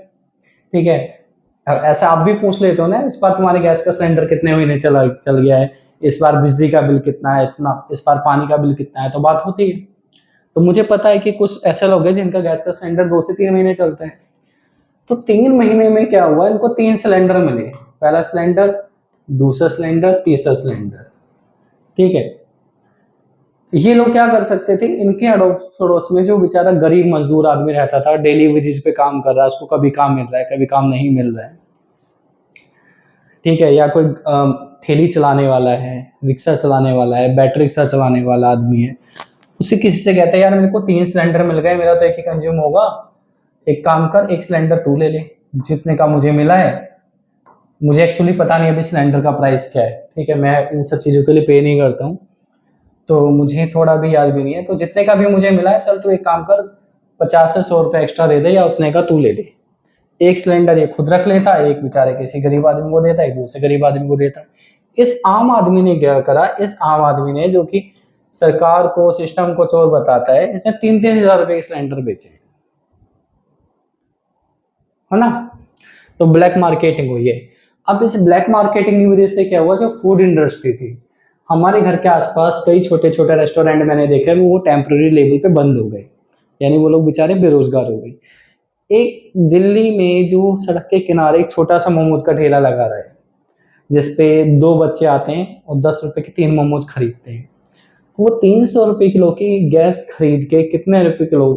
ठीक है, ऐसा आप भी पूछ लेते हो ना, इस बार तुम्हारे गैस का सिलेंडर कितने महीने चल गया है, इस बार बिजली का बिल कितना है, इतना, इस बार पानी का बिल कितना है, तो बात होती है। तो मुझे पता है कि कुछ ऐसे लोग हैं जिनका गैस का सिलेंडर 2 से 3 महीने चलता है। तो 3 महीने में क्या हुआ, इनको 3 सिलेंडर मिले। पहला सिलेंडर, दूसरा सिलेंडर, तीसरा सिलेंडर। ठीक है, ये लोग क्या कर सकते थे, इनके अड़ोस पड़ोस में जो बेचारा गरीब मजदूर आदमी रहता था, डेली वेजेस पे काम कर रहा है, उसको कभी काम मिल रहा है, कभी काम नहीं मिल रहा है। ठीक है, या कोई ठेली चलाने वाला है, रिक्शा चलाने वाला है, बैटरी रिक्शा चलाने वाला आदमी है, उसी किसी से कहता है, यार मेरे को 3 सिलेंडर मिल गए, मेरा तो एक ही कंज्यूम होगा, एक काम कर, एक सिलेंडर तू ले ले, जितने का मुझे मिला है। मुझे एक्चुअली पता नहीं अभी सिलेंडर का प्राइस क्या है। ठीक है, मैं इन सब चीजों के लिए पे नहीं करता हूँ, तो मुझे थोड़ा भी याद भी नहीं है। तो जितने का भी मुझे मिला है, चल तू एक काम कर, 50 से 100 रुपए एक्स्ट्रा दे दे, या उतने का तू ले ले। एक सिलेंडर ये खुद रख लेता, एक बेचारे किसी गरीब आदमी को देता, एक दूसरे गरीब आदमी को देता। इस आम आदमी ने क्या करा, इस आम आदमी ने, जो कि सरकार को, सिस्टम को चोर बताता है, इसने 3-3 हजार रुपए के सिलेंडर बेचे। है ना। तो ब्लैक मार्केटिंग हुई है। अब इस ब्लैक मार्केटिंग की वजह से क्या हुआ, जो फूड इंडस्ट्री थी, हमारे घर के आसपास कई छोटे छोटे रेस्टोरेंट मैंने देखे वो टेम्पररी लेवल पे बंद हो गए, यानी वो लोग बेचारे बेरोजगार हो गए। एक दिल्ली में जो सड़क के किनारे एक छोटा सा मोमोज का ठेला लगा रहा है, जिसपे 2 बच्चे आते हैं और 10 रुपए के 3 मोमोज खरीदते हैं। वो 300 रुपए किलो की गैस खरीद के कितने रुपए किलो,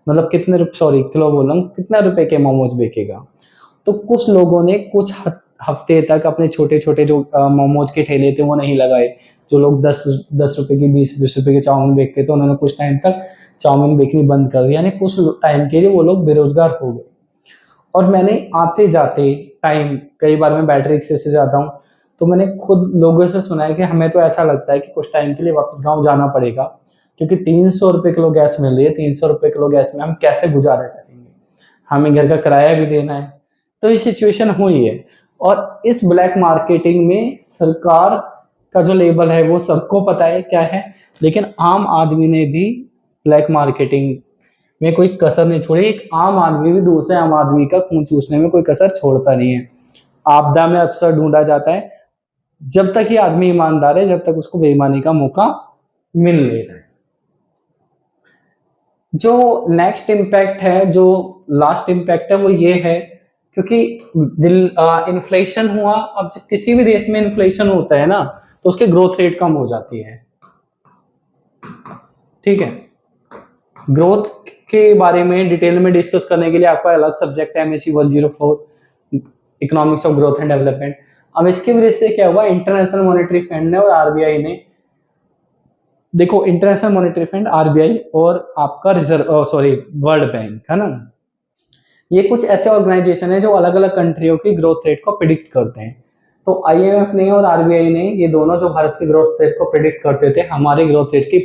मतलब कितने रुपए, सॉरी किलो बोल रहा हूँ, कितने रुपए के मोमोज बेचेगा। तो कुछ लोगों ने कुछ हफ्ते तक अपने छोटे छोटे जो मोमोज के ठेले थे वो नहीं लगाए। जो लोग 10 रुपए की 20 रुपए के चाउमीन बेचते थे उन्होंने कुछ टाइम तक चाउमीन बेचनी बंद कर दी, यानी कुछ टाइम के लिए वो लोग बेरोजगार हो गए। और मैंने आते जाते टाइम, कई बार मैं बैटरी रिक्शे से जाता हूँ, तो मैंने खुद लोगों से सुना है कि हमें तो ऐसा लगता है कि कुछ टाइम के लिए वापस गांव जाना पड़ेगा, क्योंकि 300 रुपए किलो गैस मिल रही है। 300 रुपए किलो गैस में हम कैसे गुजारा करेंगे, हमें घर का किराया भी देना है। तो ये सिचुएशन हुई है। और इस ब्लैक मार्केटिंग में सरकार का जो लेबल है वो सबको पता है क्या है, लेकिन आम आदमी ने भी ब्लैक मार्केटिंग में कोई कसर नहीं छोड़ी। एक आम आदमी भी दूसरे आम आदमी का खून चूसने में कोई कसर छोड़ता नहीं है। आपदा में अफसर ढूंढा जाता है, जब तक ये आदमी ईमानदार है जब तक उसको बेईमानी का मौका मिल नहीं रहा है। जो नेक्स्ट इम्पैक्ट है, जो लास्ट इम्पैक्ट है, वो ये है, क्योंकि इन्फ्लेशन हुआ। अब जब किसी भी देश में इन्फ्लेशन होता है ना, तो उसके ग्रोथ रेट कम हो जाती है। ठीक है, ग्रोथ के बारे में डिटेल में डिस्कस करने के लिए आपका अलग सब्जेक्ट है MSc 104 economics of growth and development. अब इसकी वजह से क्या हुआ, इंटरनेशनल मॉनेटरी फंड ने और RBI ने, देखो इंटरनेशनल मॉनेटरी फंड, RBI और आपका रिजर्व वर्ल्ड बैंक है ना, ये कुछ ऐसे ऑर्गेनाइजेशन है जो अलग अलग कंट्रियों की ग्रोथ रेट को प्रिडिक्ट करते हैं। तो IMF ने और RBI ने, ये दोनों जो भारत की ग्रोथ रेट को प्रिडिक्ट करते थे, हमारे ग्रोथ रेट की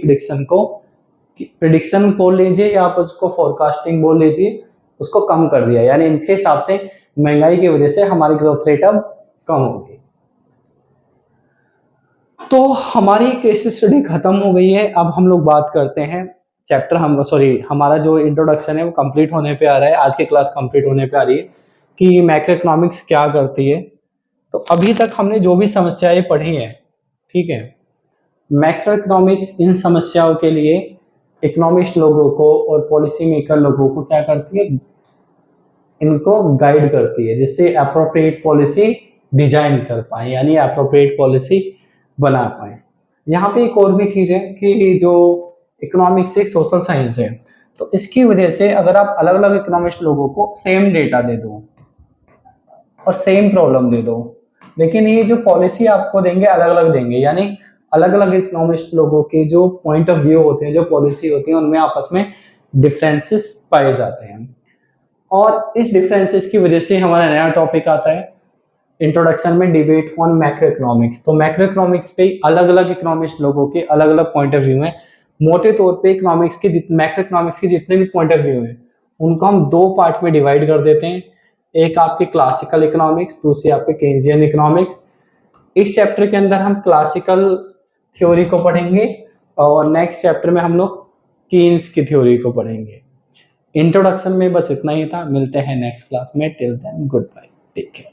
प्रिडिक्शन बोल लीजिए या आप उसको फोरकास्टिंग बोल लीजिए, उसको कम कर दिया। यानी इनके हिसाब से महंगाई की वजह से हमारी ग्रोथ रेट अब कम होगी। तो हमारी केस स्टडी खत्म हो गई है। अब हम लोग बात करते हैं चैप्टर, हमारा जो इंट्रोडक्शन है वो कंप्लीट होने पे आ रहा है, आज की क्लास कंप्लीट होने पे आ रही है कि मैक्रो इकोनॉमिक्स क्या करती है। तो अभी तक हमने जो भी समस्याएं पढ़ी हैं, ठीक है, मैक्रो इकोनॉमिक्स इन समस्याओं के लिए इकोनॉमिस्ट लोगों को और पॉलिसी मेकर लोगों को क्या करती है, इनको गाइड करती है, जिससे अप्रोप्रिएट पॉलिसी डिजाइन कर पाए, यानी अप्रोप्रिएट पॉलिसी बना पाए। यहाँ पे एक और भी चीज है कि जो इकोनॉमिक्स एक सोशल साइंस है, तो इसकी वजह से अगर आप अलग अलग इकोनॉमिस्ट लोगों को सेम डेटा दे दो और सेम प्रॉब्लम दे दो, लेकिन ये जो पॉलिसी आपको देंगे अलग अलग देंगे, यानी अलग अलग इकोनॉमिस्ट लोगों के जो पॉइंट ऑफ व्यू होते हैं, जो पॉलिसी होती है, उनमें आपस में डिफरेंसेस पाए जाते हैं। और इस डिफरेंसेस की वजह से हमारा नया टॉपिक आता है इंट्रोडक्शन में, डिबेट ऑन मैक्रो इकोनॉमिक्स। तो मैक्रो इकोनॉमिक्स पे अलग अलग इकोनॉमिस्ट लोगों के अलग अलग पॉइंट ऑफ व्यू हैं। मोटे तौर पे इकोनॉमिक्स के मैक्रो इकोनॉमिक्स के जितने भी पॉइंट ऑफ व्यू हैं उनको हम 2 पार्ट में डिवाइड कर देते हैं। एक आपके क्लासिकल इकोनॉमिक्स, दूसरी आपके केन्जियन इकोनॉमिक्स। इस चैप्टर के अंदर हम क्लासिकल थ्योरी को पढ़ेंगे और नेक्स्ट चैप्टर में हम लोग कीन्स की थ्योरी को पढ़ेंगे। इंट्रोडक्शन में बस इतना ही था, मिलते हैं नेक्स्ट क्लास में। Till then good bye, take care.